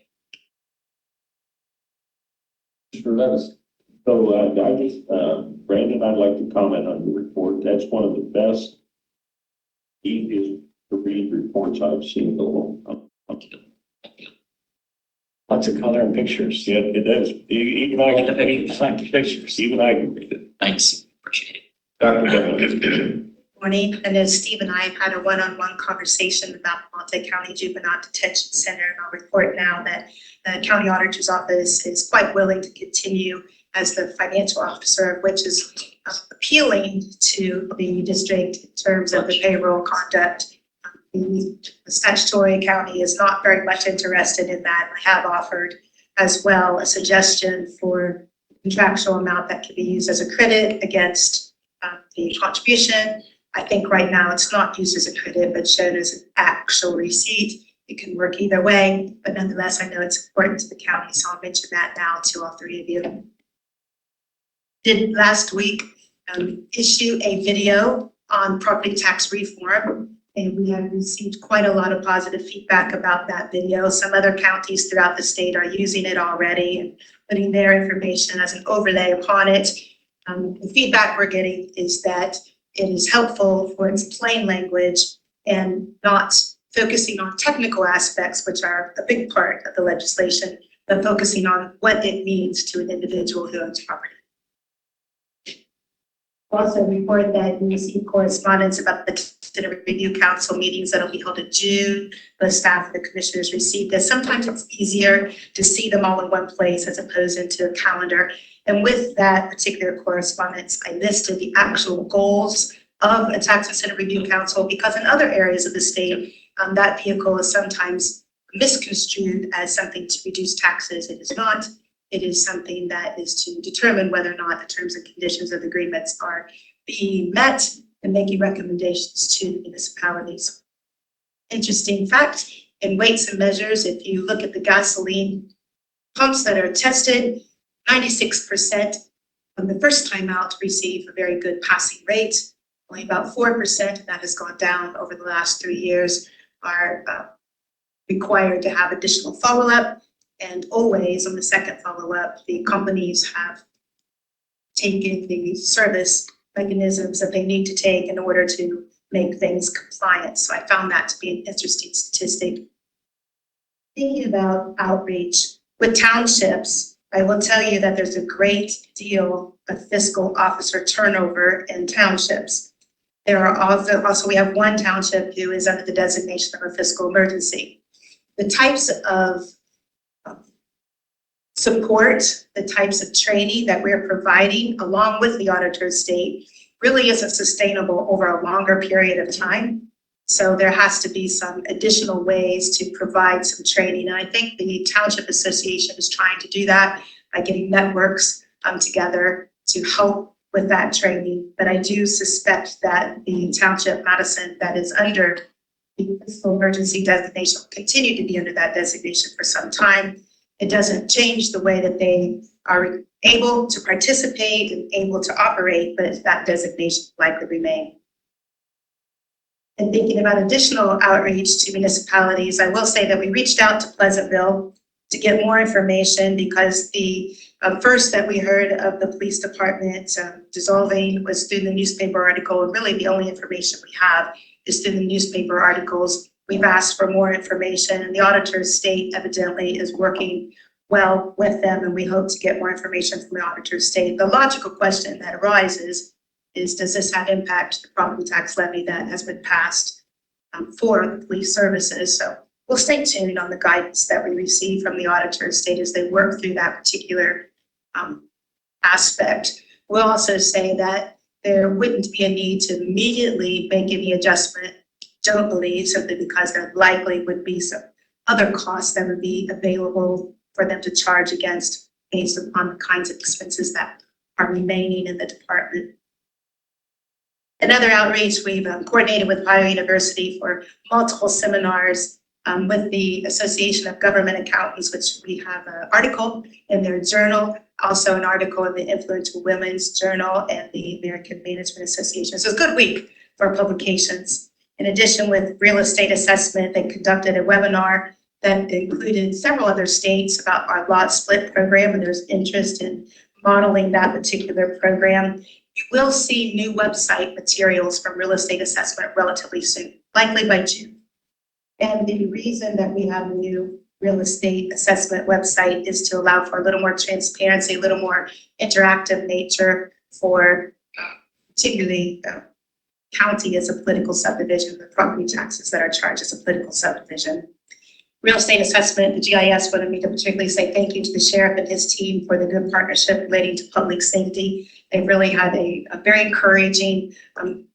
[SPEAKER 4] Sure does. So I just, Brandon, I'd like to comment on your report. That's one of the best, easiest to read reports I've seen in a long time.
[SPEAKER 2] Lots of color and pictures.
[SPEAKER 4] Yeah, it does. Even I can read the pictures. Even I can read it.
[SPEAKER 13] Thanks, appreciate it.
[SPEAKER 4] Dr. Devlin.
[SPEAKER 14] Morning, and as Steve and I have had a one-on-one conversation about Multi-County Juvenile Detention Center, and I'll report now that the County Auditor's Office is quite willing to continue as the financial officer, which is appealing to the district in terms of the payroll conduct. The statutory county is not very much interested in that. I have offered as well a suggestion for contractual amount that can be used as a credit against the contribution. I think right now it's not used as a credit, but shown as an actual receipt. It can work either way, but nonetheless, I know it's important to the county, so I'll mention that now to all three of you. Did last week issue a video on property tax reform, and we have received quite a lot of positive feedback about that video. Some other counties throughout the state are using it already and putting their information as an overlay upon it. The feedback we're getting is that it is helpful for its plain language and not focusing on technical aspects, which are a big part of the legislation, but focusing on what it means to an individual who owns property. Also report that we received correspondence about the Senate Review Council meetings that'll be held in June. The staff and the commissioners received this. Sometimes it's easier to see them all in one place as opposed into a calendar. And with that particular correspondence, I listed the actual goals of a Tax and Senate Review Council, because in other areas of the state, that vehicle is sometimes misconstrued as something to reduce taxes. It is not. It is something that is to determine whether or not the terms and conditions of the agreements are being met and making recommendations to the municipalities. Interesting fact, in weights and measures, if you look at the gasoline pumps that are tested, 96% on the first time out receive a very good passing rate. Only about 4%, and that has gone down over the last 3 years, are required to have additional follow-up. And always on the second follow-up, the companies have taken the service mechanisms that they need to take in order to make things compliant. So I found that to be an interesting statistic. Thinking about outreach with townships, I will tell you that there's a great deal of fiscal officer turnover in townships. There are also we have one township who is under the designation of a fiscal emergency. The types of support, the types of training that we're providing along with the auditor's state really isn't sustainable over a longer period of time. So there has to be some additional ways to provide some training. And I think the Township Association is trying to do that by getting networks together to help with that training. But I do suspect that the Township Madison that is under the fiscal emergency designation will continue to be under that designation for some time. It doesn't change the way that they are able to participate and able to operate, but that designation will likely remain. And thinking about additional outreach to municipalities, I will say that we reached out to Pleasantville to get more information because the first that we heard of the police department dissolving was through the newspaper article. And really the only information we have is through the newspaper articles. We've asked for more information, and the auditor of state evidently is working well with them, and we hope to get more information from the auditor of state. The logical question that arises is, does this have impact to the property tax levy that has been passed for the police services? So we'll stay tuned on the guidance that we receive from the auditor of state as they work through that particular aspect. We'll also say that there wouldn't be a need to immediately make any adjustment, don't believe, simply because there likely would be some other costs that would be available for them to charge against based upon the kinds of expenses that are remaining in the department. Another outreach, we've coordinated with Ohio University for multiple seminars with the Association of Government Accountants, which we have an article in their journal, also an article in the Influential Women's Journal and the American Management Association. So it's a good week for publications. In addition, with real estate assessment, they conducted a webinar that included several other states about our lot split program, and there's interest in modeling that particular program. You will see new website materials from real estate assessment relatively soon, likely by June. And the reason that we have a new real estate assessment website is to allow for a little more transparency, a little more interactive nature for particularly county as a political subdivision, the property taxes that are charged as a political subdivision. Real estate assessment, the GIS wanted me to particularly say thank you to the sheriff and his team for the good partnership relating to public safety. They've really had a very encouraging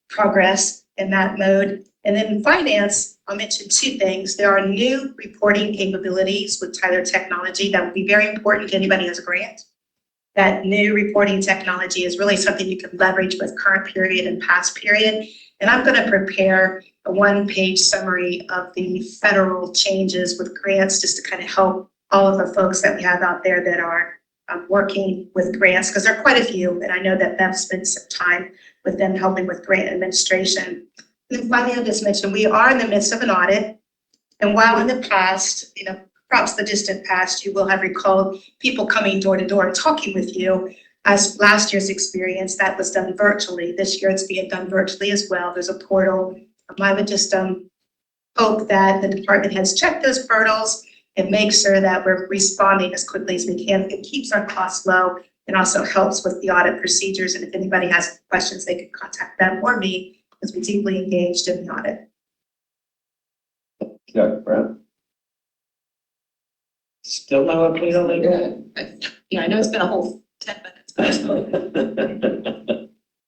[SPEAKER 14] progress in that mode. And then in finance, I'll mention two things. There are new reporting capabilities with Tyler Technology that would be very important to anybody who has a grant. That new reporting technology is really something you can leverage with current period and past period. And I'm going to prepare a one-page summary of the federal changes with grants just to kind of help all of the folks that we have out there that are working with grants, because there are quite a few. And I know that Bev spent some time with them helping with grant administration. And then finally, I'll just mention, we are in the midst of an audit. And while in the past, perhaps the distant past, you will have recalled people coming door to door and talking with you. As last year's experience, that was done virtually. This year, it's being done virtually as well. There's a portal. I would just hope that the department has checked those portals and make sure that we're responding as quickly as we can. It keeps our costs low and also helps with the audit procedures. And if anybody has questions, they can contact them or me, because we're deeply engaged in the audit.
[SPEAKER 3] Yeah, Brad?
[SPEAKER 4] Still no update on that?
[SPEAKER 7] Yeah, I know it's been a whole 10 minutes.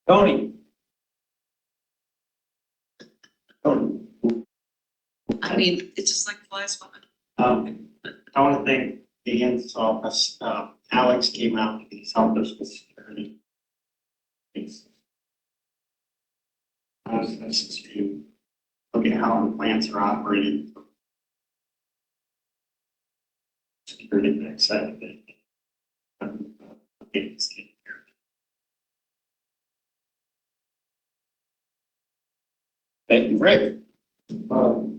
[SPEAKER 4] Tony?
[SPEAKER 7] I mean, it's just like flies flying.
[SPEAKER 15] I want to thank Dan's office. Alex came out and he's helped us with security. This is to look at how the plants are operating. Security next side of it.
[SPEAKER 3] Thank you, Rick.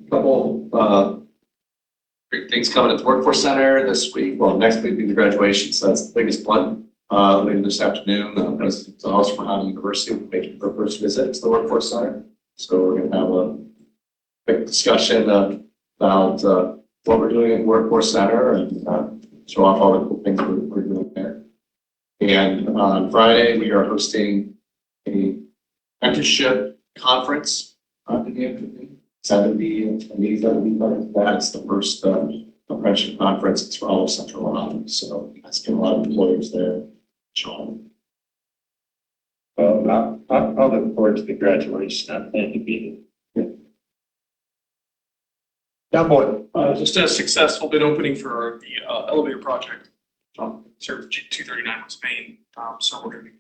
[SPEAKER 16] Couple great things coming at the Workforce Center this week. Well, next week will be the graduation, so that's the biggest one. Later this afternoon, the President House from Ohio University will be making her first visit to the Workforce Center. So we're going to have a quick discussion about what we're doing at the Workforce Center and show off all the cool things we're doing there. And on Friday, we are hosting a mentorship conference in the afternoon. 70 attendees that will be part of that. It's the first apprenticeship conference. It's for all of Central Ohio. So that's getting a lot of employers there. Sean.
[SPEAKER 4] Well, I'll look forward to the graduation. I plan to be there.
[SPEAKER 3] Down boy.
[SPEAKER 17] Just a successful bid opening for the elevator project. Served 239 West Main. So we're going to be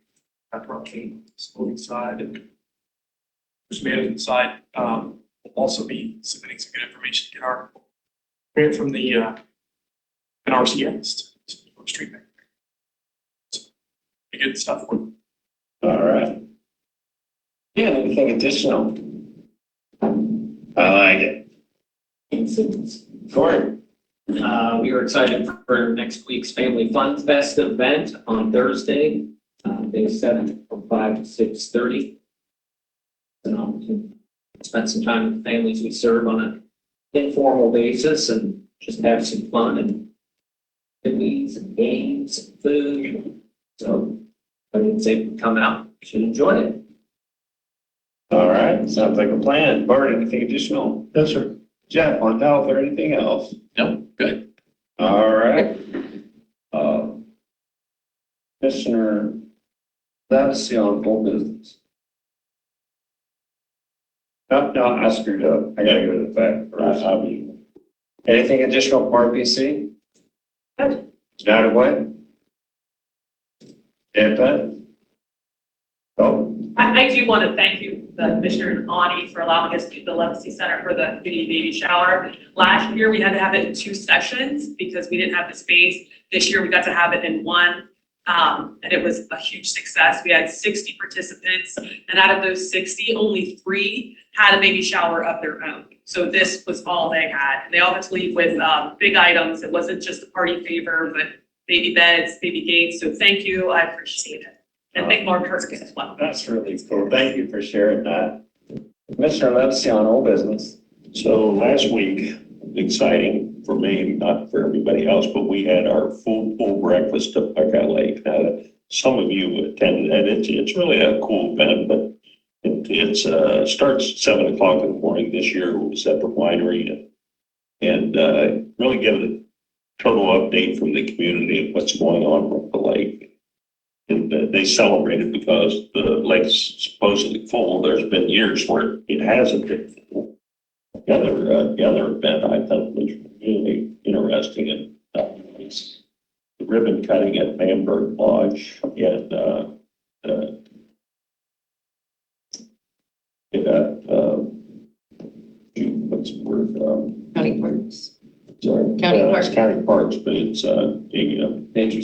[SPEAKER 17] at the facility side and just management side. We'll also be submitting some good information to get our grant from the NRCS street. good stuff for them.
[SPEAKER 3] All right. Yeah, anything additional? I like it. Corey?
[SPEAKER 18] We are excited for next week's Family Fun Fest event on Thursday, May 7th from 5 to 6:30. An opportunity to spend some time with families we serve on an informal basis and just have some fun and activities and games and food. So I would say come out, you should enjoy it.
[SPEAKER 3] All right, sounds like a plan. Bart, anything additional?
[SPEAKER 10] Yes, sir.
[SPEAKER 3] Jeff, on health or anything else?
[SPEAKER 13] No, good.
[SPEAKER 3] All right. Commissioner Lavasey on full business. No, I screwed up. I gotta go to the back first. Anything additional for RPC? Not what? Oh,
[SPEAKER 9] I do want to thank you, Commissioner and Ani, for allowing us to use the Legacy Center for the community baby shower. Last year, we had to have it in 2 sessions because we didn't have the space. This year, we got to have it in 1. And it was a huge success. We had 60 participants, and out of those 60, only 3 had a baby shower of their own. So this was all they had. And they all had to leave with big items. It wasn't just a party favor, but baby beds, baby gates. So thank you. I appreciate it. And thank Mark Herskis as well.
[SPEAKER 3] that's really cool. Thank you for sharing that. Commissioner Lavasey on old business.
[SPEAKER 4] So last week, exciting for me, not for everybody else, but we had our full pool breakfast at Buckeye Lake. Now, some of you attended, and it's really a cool event, but it starts at 7 o'clock in the morning this year. It was at the winery and really give a total update from the community of what's going on with the lake. And they celebrated because the lake's supposedly full. There's been years where it hasn't been full. The other event I thought was really interesting and it's the ribbon cutting at Bamberg Lodge and what's the word?
[SPEAKER 5] County parks.
[SPEAKER 4] Sorry, it's county parks, but it's nature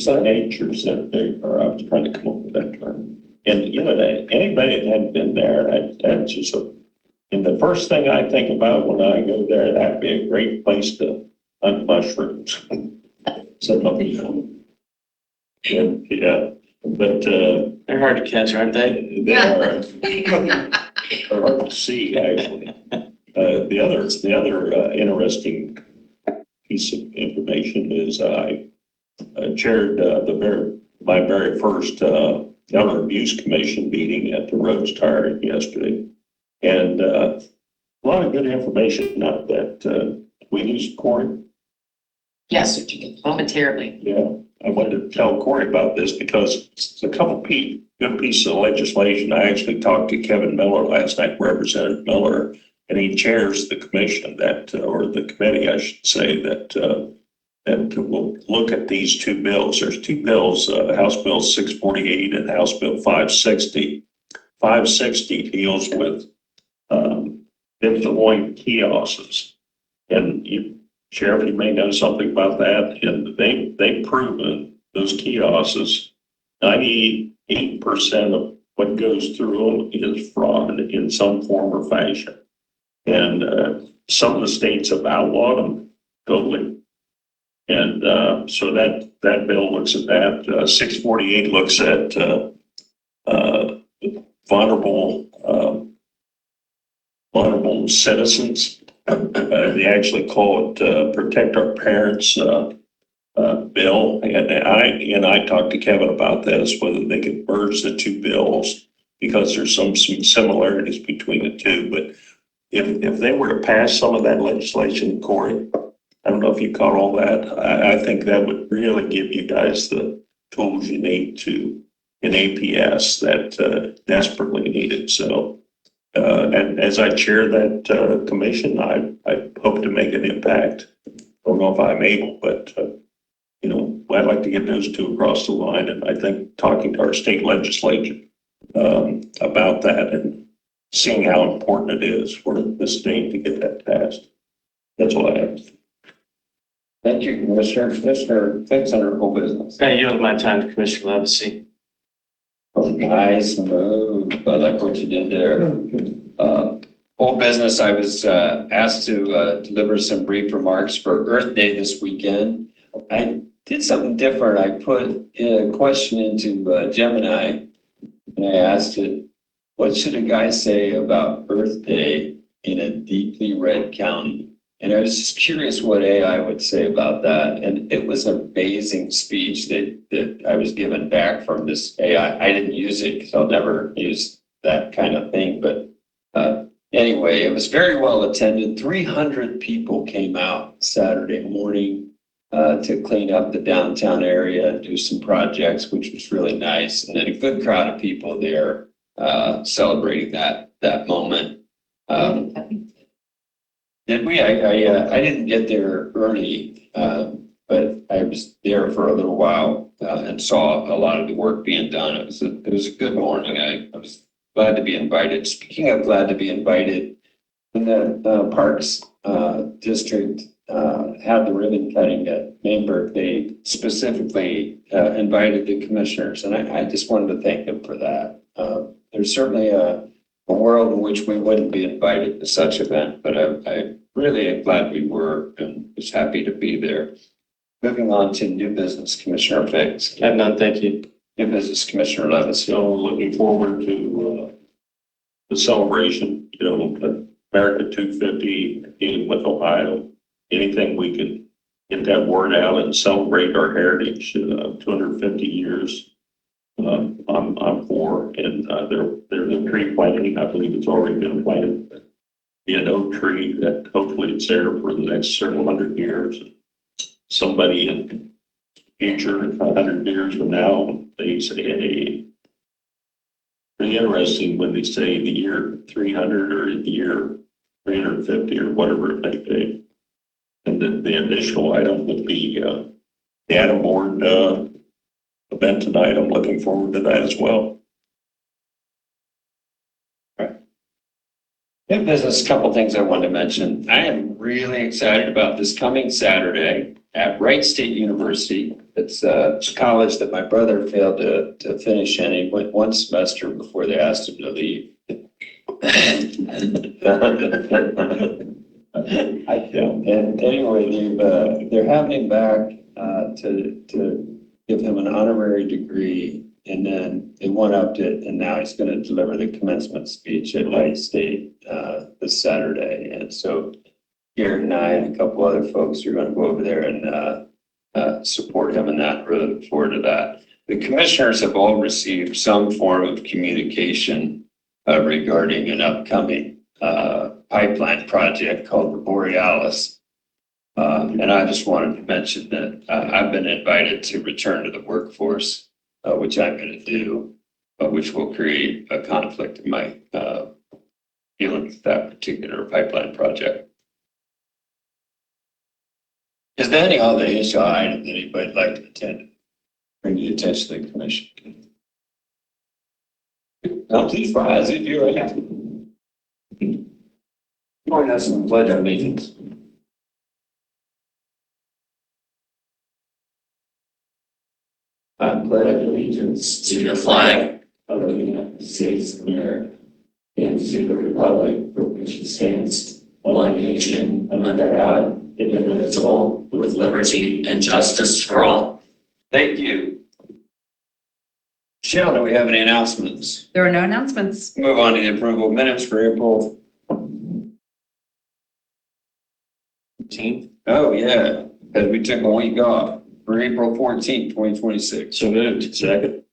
[SPEAKER 4] center. Or I was trying to come up with that term. And you know, anybody that hadn't been there, that's just and the first thing I think about when I go there, that'd be a great place to hunt mushrooms. So, yeah, but
[SPEAKER 2] They're hard to catch, aren't they?
[SPEAKER 4] they are they're hard to see actually. The other interesting piece of information is I chaired my very first Elder Abuse Commission meeting at the Rose Tire yesterday. And a lot of good information out that we use Corey.
[SPEAKER 5] Yes, momentarily.
[SPEAKER 4] Yeah, I wanted to tell Corey about this because it's a couple good pieces of legislation. I actually talked to Kevin Miller last night, Representative Miller, and he chairs the commission or the committee, I should say, that will look at these 2 bills. There's 2 bills, House Bill 648 and House Bill 560. 560 deals with deploying kiosks. And Sheriff, you may know something about that. And they've proven those kiosks, 98% of what goes through them is fraud in some form or fashion. And some of the states have outlawed them totally. And so that bill looks at that. 648 looks at vulnerable citizens. They actually call it Protect Our Parents bill. And I talked to Kevin about this, whether they could merge the 2 bills because there's some similarities between the 2. But if they were to pass some of that legislation, Corey, I don't know if you caught all that. I think that would really give you guys the tools you need in APS that desperately needed. So, and as I chair that commission, I hope to make an impact. I don't know if I'm able, but I'd like to get those 2 across the line. And I think talking to our state legislature about that and seeing how important it is for the state to get that passed. That's all I have.
[SPEAKER 3] Thank you, Commissioner. Commissioner Fix under whole business.
[SPEAKER 2] I yield my time to Commissioner Lavasey.
[SPEAKER 3] Nice move. I like what you did there. Old business, I was asked to deliver some brief remarks for Earth Day this weekend. I did something different. I put a question into Gemini, and I asked it, what should a guy say about Earth Day in a deeply red county? And I was just curious what AI would say about that. And it was an amazing speech that I was given back from this AI. I didn't use it because I'll never use that kind of thing. But anyway, it was very well attended. 300 people came out Saturday morning to clean up the downtown area and do some projects, which was really nice. And then a good crowd of people there celebrating that moment. Did we? I didn't get there early, but I was there for a little while and saw a lot of the work being done. It was a good morning. I was glad to be invited. Speaking of glad to be invited, when the Parks District had the ribbon cutting at Mainburg, they specifically invited the commissioners, and I just wanted to thank them for that. There's certainly a world in which we wouldn't be invited to such event, but I really am glad we were and was happy to be there. Moving on to new business, Commissioner Fix.
[SPEAKER 2] I have none, thank you.
[SPEAKER 3] New business, Commissioner Levis.
[SPEAKER 4] So looking forward to the celebration, America 250 in with Ohio. Anything we can get that word out and celebrate our heritage, 250 years. I'm for, and there's a tree planting. I believe it's already been planted. An oak tree that hopefully it's there for the next several hundred years. Somebody in the future, 100 years from now, they say, hey, pretty interesting when they say the year 300 or the year 350 or whatever it may be. And then the additional item would be the Atom Board event tonight. I'm looking forward to that as well.
[SPEAKER 3] New business, a couple things I wanted to mention. I am really excited about this coming Saturday at Wright State University. It's a college that my brother failed to finish in. He went one semester before they asked him to leave. And anyway, they're having him back to give him an honorary degree. And then they one-upped it, and now he's going to deliver the commencement speech at Wright State this Saturday. And so Garrett and I and a couple other folks are going to go over there and support him in that. Really look forward to that. The commissioners have all received some form of communication regarding an upcoming pipeline project called the Borealis. And I just wanted to mention that I've been invited to return to the workforce, which I'm going to do, which will create a conflict in my dealing with that particular pipeline project. Is there any other issue item that anybody'd like to attend? Bring the attention of the commission. Now, please rise if you're happy. Join us in the pledge of allegiance. I pledge allegiance to the flag of the United States of America and to the republic for which it stands, one nation under God, indivisible, with liberty and justice for all. Thank you. Michelle, do we have any announcements?
[SPEAKER 11] There are no announcements.
[SPEAKER 3] Move on to the approval of minutes for April 14th. Oh, yeah, because we took a week off. For April 14th, 2026.
[SPEAKER 4] So moved. Second.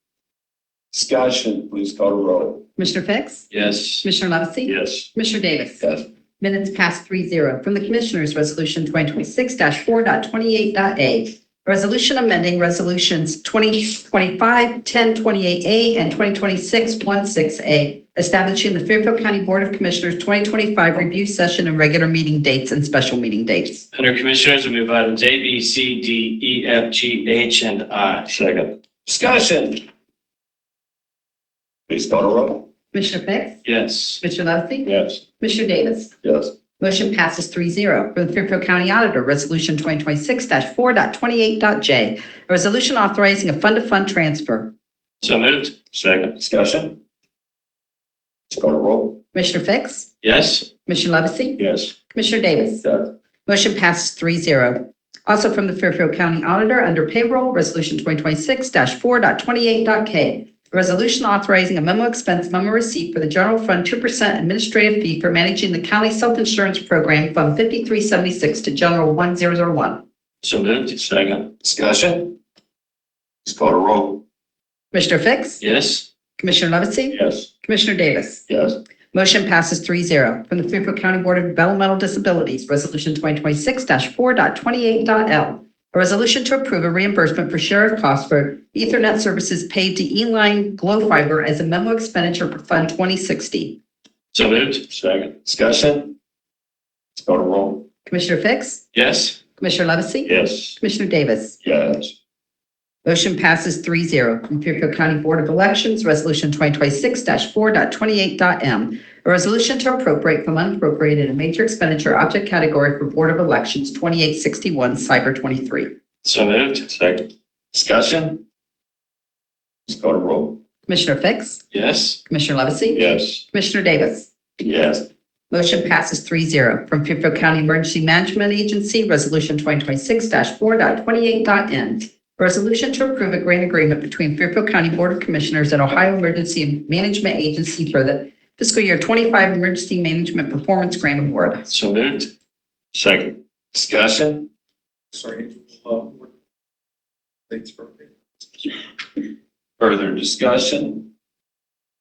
[SPEAKER 3] Discussion, please call the roll.
[SPEAKER 11] Commissioner Fix?
[SPEAKER 4] Yes.
[SPEAKER 11] Commissioner Levesey?
[SPEAKER 4] Yes.
[SPEAKER 11] Commissioner Davis?
[SPEAKER 3] Yes.
[SPEAKER 11] Minutes past 3-0. From the Commissioners, Resolution 2026-4.28.a. Resolution amending Resolutions 2025-1028A and 2026-16A, establishing the Fairfield County Board of Commissioners 2025 review session and regular meeting dates and special meeting dates.
[SPEAKER 2] Under Commissioners, we move items A, B, C, D, E, F, G, H, and I.
[SPEAKER 4] Second.
[SPEAKER 3] Discussion. Please call the roll.
[SPEAKER 11] Commissioner Fix?
[SPEAKER 2] Yes.
[SPEAKER 11] Commissioner Levesey?
[SPEAKER 4] Yes.
[SPEAKER 11] Commissioner Davis?
[SPEAKER 3] Yes.
[SPEAKER 11] Motion passes 3-0. For the Fairfield County Auditor, Resolution 2026-4.28.j. A resolution authorizing a fund-to-fund transfer.
[SPEAKER 2] So moved.
[SPEAKER 3] Second. Discussion? Let's go to roll.
[SPEAKER 11] Commissioner Fix?
[SPEAKER 2] Yes.
[SPEAKER 11] Commissioner Levesey?
[SPEAKER 3] Yes.
[SPEAKER 11] Commissioner Davis?
[SPEAKER 3] Yes.
[SPEAKER 11] Motion passes 3-0. Also from the Fairfield County Auditor, under payroll, Resolution 2026-4.28.k. A resolution authorizing a memo expense memo receipt for the general fund 2% administrative fee for managing the county self-insurance program from 5376 to general 1001.
[SPEAKER 2] So moved.
[SPEAKER 3] Second. Discussion? Let's go to roll.
[SPEAKER 11] Commissioner Fix?
[SPEAKER 2] Yes.
[SPEAKER 11] Commissioner Levesey?
[SPEAKER 3] Yes.
[SPEAKER 11] Commissioner Davis?
[SPEAKER 3] Yes.
[SPEAKER 11] Motion passes 3-0. From the Fairfield County Board of Developmental Disabilities, Resolution 2026-4.28.l. A resolution to approve a reimbursement for share of costs for Ethernet services paid to E-Line Glow Fiber as a memo expenditure for Fund 2060.
[SPEAKER 2] So moved.
[SPEAKER 3] Second. Discussion? Let's go to roll.
[SPEAKER 11] Commissioner Fix?
[SPEAKER 2] Yes.
[SPEAKER 11] Commissioner Levesey?
[SPEAKER 3] Yes.
[SPEAKER 11] Commissioner Davis?
[SPEAKER 3] Yes.
[SPEAKER 11] Motion passes 3-0. From Fairfield County Board of Elections, Resolution 2026-4.28.m. A resolution to appropriate from unappropriated a major expenditure object category for Board of Elections 2861 Cyber 23.
[SPEAKER 2] So moved.
[SPEAKER 3] Second. Discussion? Let's go to roll.
[SPEAKER 11] Commissioner Fix?
[SPEAKER 2] Yes.
[SPEAKER 11] Commissioner Levesey?
[SPEAKER 3] Yes.
[SPEAKER 11] Commissioner Davis?
[SPEAKER 3] Yes.
[SPEAKER 11] Motion passes 3-0. From Fairfield County Emergency Management Agency, Resolution 2026-4.28.n. A resolution to approve a grant agreement between Fairfield County Board of Commissioners and Ohio Emergency Management Agency for the fiscal year 25 Emergency Management Performance Grant Award.
[SPEAKER 2] So moved.
[SPEAKER 3] Second. Discussion?
[SPEAKER 17] Sorry. Thanks for.
[SPEAKER 3] Further discussion?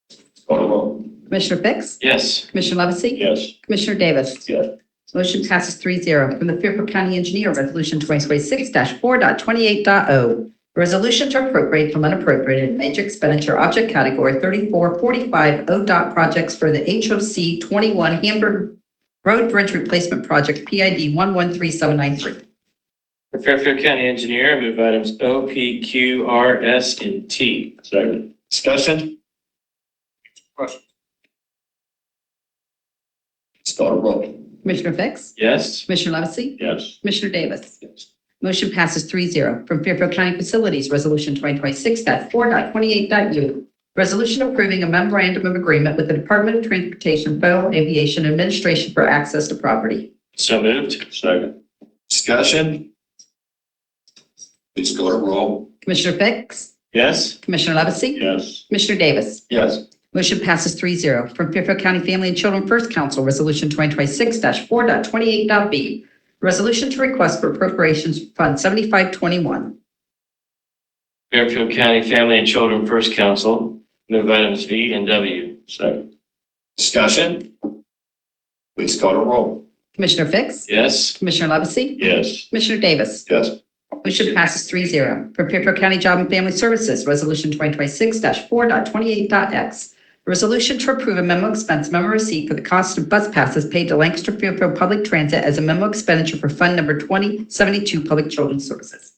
[SPEAKER 3] Let's go to roll.
[SPEAKER 11] Commissioner Fix?
[SPEAKER 2] Yes.
[SPEAKER 11] Commissioner Levesey?
[SPEAKER 3] Yes.
[SPEAKER 11] Commissioner Davis?
[SPEAKER 3] Yes.
[SPEAKER 11] Motion passes 3-0. From the Fairfield County Engineer, Resolution 2026-4.28.o. A resolution to appropriate from unappropriated major expenditure object category 3445 ODOT projects for the HOC 21 Hamburg Road Bridge Replacement Project PID 113793.
[SPEAKER 2] For Fairfield County Engineer, I move items O, P, Q, R, S, and T.
[SPEAKER 3] Second. Discussion?
[SPEAKER 8] Question.
[SPEAKER 3] Let's go to roll.
[SPEAKER 11] Commissioner Fix?
[SPEAKER 2] Yes.
[SPEAKER 11] Commissioner Levesey?
[SPEAKER 3] Yes.
[SPEAKER 11] Commissioner Davis?
[SPEAKER 3] Yes.
[SPEAKER 11] Motion passes 3-0. From Fairfield County Facilities, Resolution 2026-4.28.u. Resolution approving a memorandum of agreement with the Department of Transportation Federal Aviation Administration for access to property.
[SPEAKER 2] So moved.
[SPEAKER 3] Second. Discussion? Please go to roll.
[SPEAKER 11] Commissioner Fix?
[SPEAKER 2] Yes.
[SPEAKER 11] Commissioner Levesey?
[SPEAKER 3] Yes.
[SPEAKER 11] Commissioner Davis?
[SPEAKER 3] Yes.
[SPEAKER 11] Motion passes 3-0. From Fairfield County Family and Children First Council, Resolution 2026-4.28.b. Resolution to request for appropriations Fund 7521.
[SPEAKER 2] Fairfield County Family and Children First Council, move items V and W.
[SPEAKER 3] Second. Discussion? Please go to roll.
[SPEAKER 11] Commissioner Fix?
[SPEAKER 2] Yes.
[SPEAKER 11] Commissioner Levesey?
[SPEAKER 3] Yes.
[SPEAKER 11] Commissioner Davis?
[SPEAKER 3] Yes.
[SPEAKER 11] Motion passes 3-0. For Fairfield County Job and Family Services, Resolution 2026-4.28.x. A resolution to approve a memo expense memo receipt for the cost of bus passes paid to Lancaster Fairfield Public Transit as a memo expenditure for Fund Number 2072 Public Children's Services.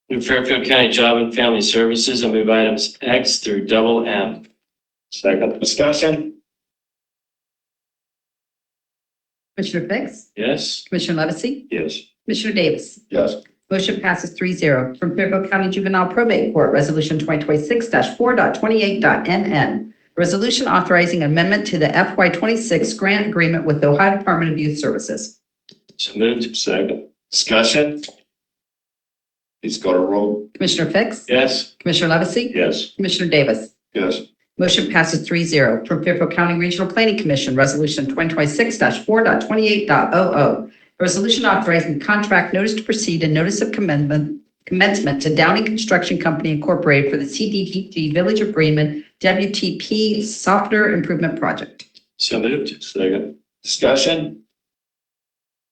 [SPEAKER 2] In Fairfield County Job and Family Services, I move items X through double M.
[SPEAKER 3] Second. Discussion?
[SPEAKER 11] Commissioner Fix?
[SPEAKER 2] Yes.
[SPEAKER 11] Commissioner Levesey?
[SPEAKER 3] Yes.
[SPEAKER 11] Commissioner Davis?
[SPEAKER 3] Yes.
[SPEAKER 11] Motion passes 3-0. From Fairfield County Juvenile Probate Court, Resolution 2026-4.28.nn. Resolution authorizing amendment to the FY26 grant agreement with the Ohio Department of Youth Services.
[SPEAKER 2] So moved.
[SPEAKER 3] Second. Discussion? Please go to roll.
[SPEAKER 11] Commissioner Fix?
[SPEAKER 2] Yes.
[SPEAKER 11] Commissioner Levesey?
[SPEAKER 3] Yes.
[SPEAKER 11] Commissioner Davis?
[SPEAKER 3] Yes.
[SPEAKER 11] Motion passes 3-0. From Fairfield County Regional Planning Commission, Resolution 2026-4.28.00. A resolution authorizing contract notice to proceed and notice of commencement to Downey Construction Company Incorporated for the CDBG Village of Bremen WTP Software Improvement Project.
[SPEAKER 2] So moved.
[SPEAKER 3] Second. Discussion?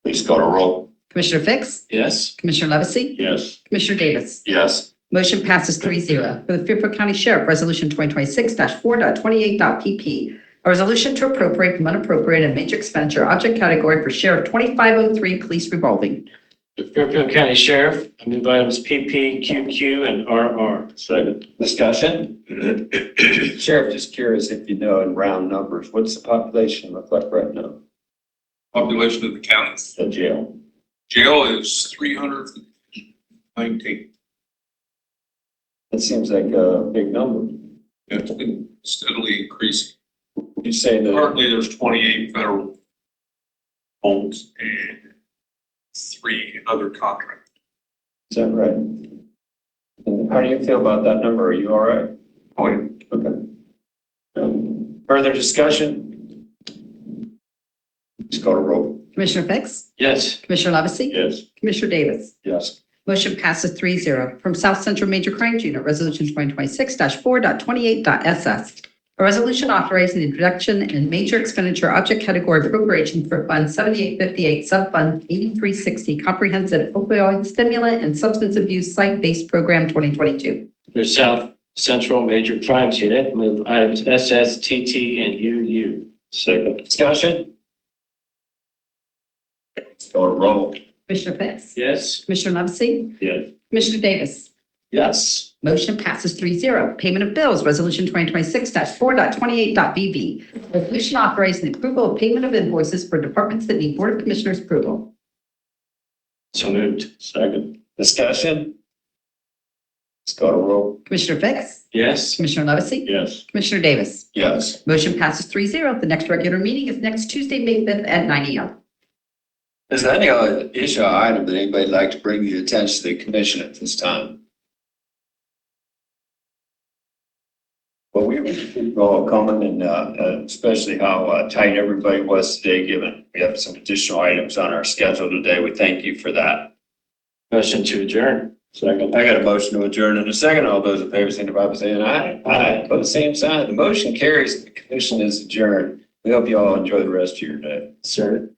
[SPEAKER 3] Please go to roll.
[SPEAKER 11] Commissioner Fix?
[SPEAKER 2] Yes.
[SPEAKER 11] Commissioner Levesey?
[SPEAKER 3] Yes.
[SPEAKER 11] Commissioner Davis?
[SPEAKER 3] Yes.
[SPEAKER 11] Motion passes 3-0. For the Fairfield County Sheriff, Resolution 2026-4.28.pp. A resolution to appropriate from unappropriated major expenditure object category for Sheriff 2503 Police Revolving.
[SPEAKER 2] The Fairfield County Sheriff, I move items PP, QQ, and RR.
[SPEAKER 3] Second. Discussion? Sheriff, just curious if you know in round numbers, what's the population look like right now?
[SPEAKER 12] Population of the county.
[SPEAKER 3] The jail.
[SPEAKER 12] Jail is 319.
[SPEAKER 3] That seems like a big number.
[SPEAKER 12] It's been steadily increasing.
[SPEAKER 3] You say that
[SPEAKER 12] Currently, there's 28 federal homes and 3 other contracts.
[SPEAKER 3] Is that right? And how do you feel about that number? Are you all right?
[SPEAKER 12] Oh, yeah.
[SPEAKER 3] Okay. Further discussion? Let's go to roll.
[SPEAKER 11] Commissioner Fix?
[SPEAKER 2] Yes.
[SPEAKER 11] Commissioner Levesey?
[SPEAKER 4] Yes.
[SPEAKER 11] Commissioner Davis?
[SPEAKER 3] Yes.
[SPEAKER 11] Motion passes 3-0. From South Central Major Crimes Unit, Resolution 2026-4.28.SS. A resolution authorizing the introduction and major expenditure object category appropriation for Fund 7858, Subfund 8360, Comprehensive Opioid Stimulant and Substance Abuse Site-Based Program 2022.
[SPEAKER 2] Under South Central Major Crimes Unit, move items SS, TT, and UU.
[SPEAKER 4] Second.
[SPEAKER 3] Discussion? Let's go to roll.
[SPEAKER 11] Commissioner Fix?
[SPEAKER 2] Yes.
[SPEAKER 11] Commissioner Levesey?
[SPEAKER 4] Yes.
[SPEAKER 11] Commissioner Davis?
[SPEAKER 3] Yes.
[SPEAKER 11] Motion passes 3-0. Payment of bills, Resolution 2026-4.28.BB. Resolution authorizing the approval of payment of invoices for departments that need Board of Commissioners approval.
[SPEAKER 2] So moved.
[SPEAKER 4] Second.
[SPEAKER 3] Discussion? Let's go to roll.
[SPEAKER 11] Commissioner Fix?
[SPEAKER 2] Yes.
[SPEAKER 11] Commissioner Levesey?
[SPEAKER 4] Yes.
[SPEAKER 11] Commissioner Davis?
[SPEAKER 3] Yes.
[SPEAKER 11] Motion passes 3-0. The next regular meeting is next Tuesday, May 5th at 9 a.m.
[SPEAKER 3] Is there any other issue or item that anybody would like to bring to the attention of the commission at this time? Well, we appreciate you all coming and especially how tight everybody was today, given we have some additional items on our schedule today. We thank you for that.
[SPEAKER 2] Motion to adjourn.
[SPEAKER 4] Second.
[SPEAKER 3] I got a motion to adjourn in a second. All those in favor, signify by saying aye. Aye. Both same sign. The motion carries. The commission is adjourned. We hope you all enjoy the rest of your day.
[SPEAKER 2] Sir.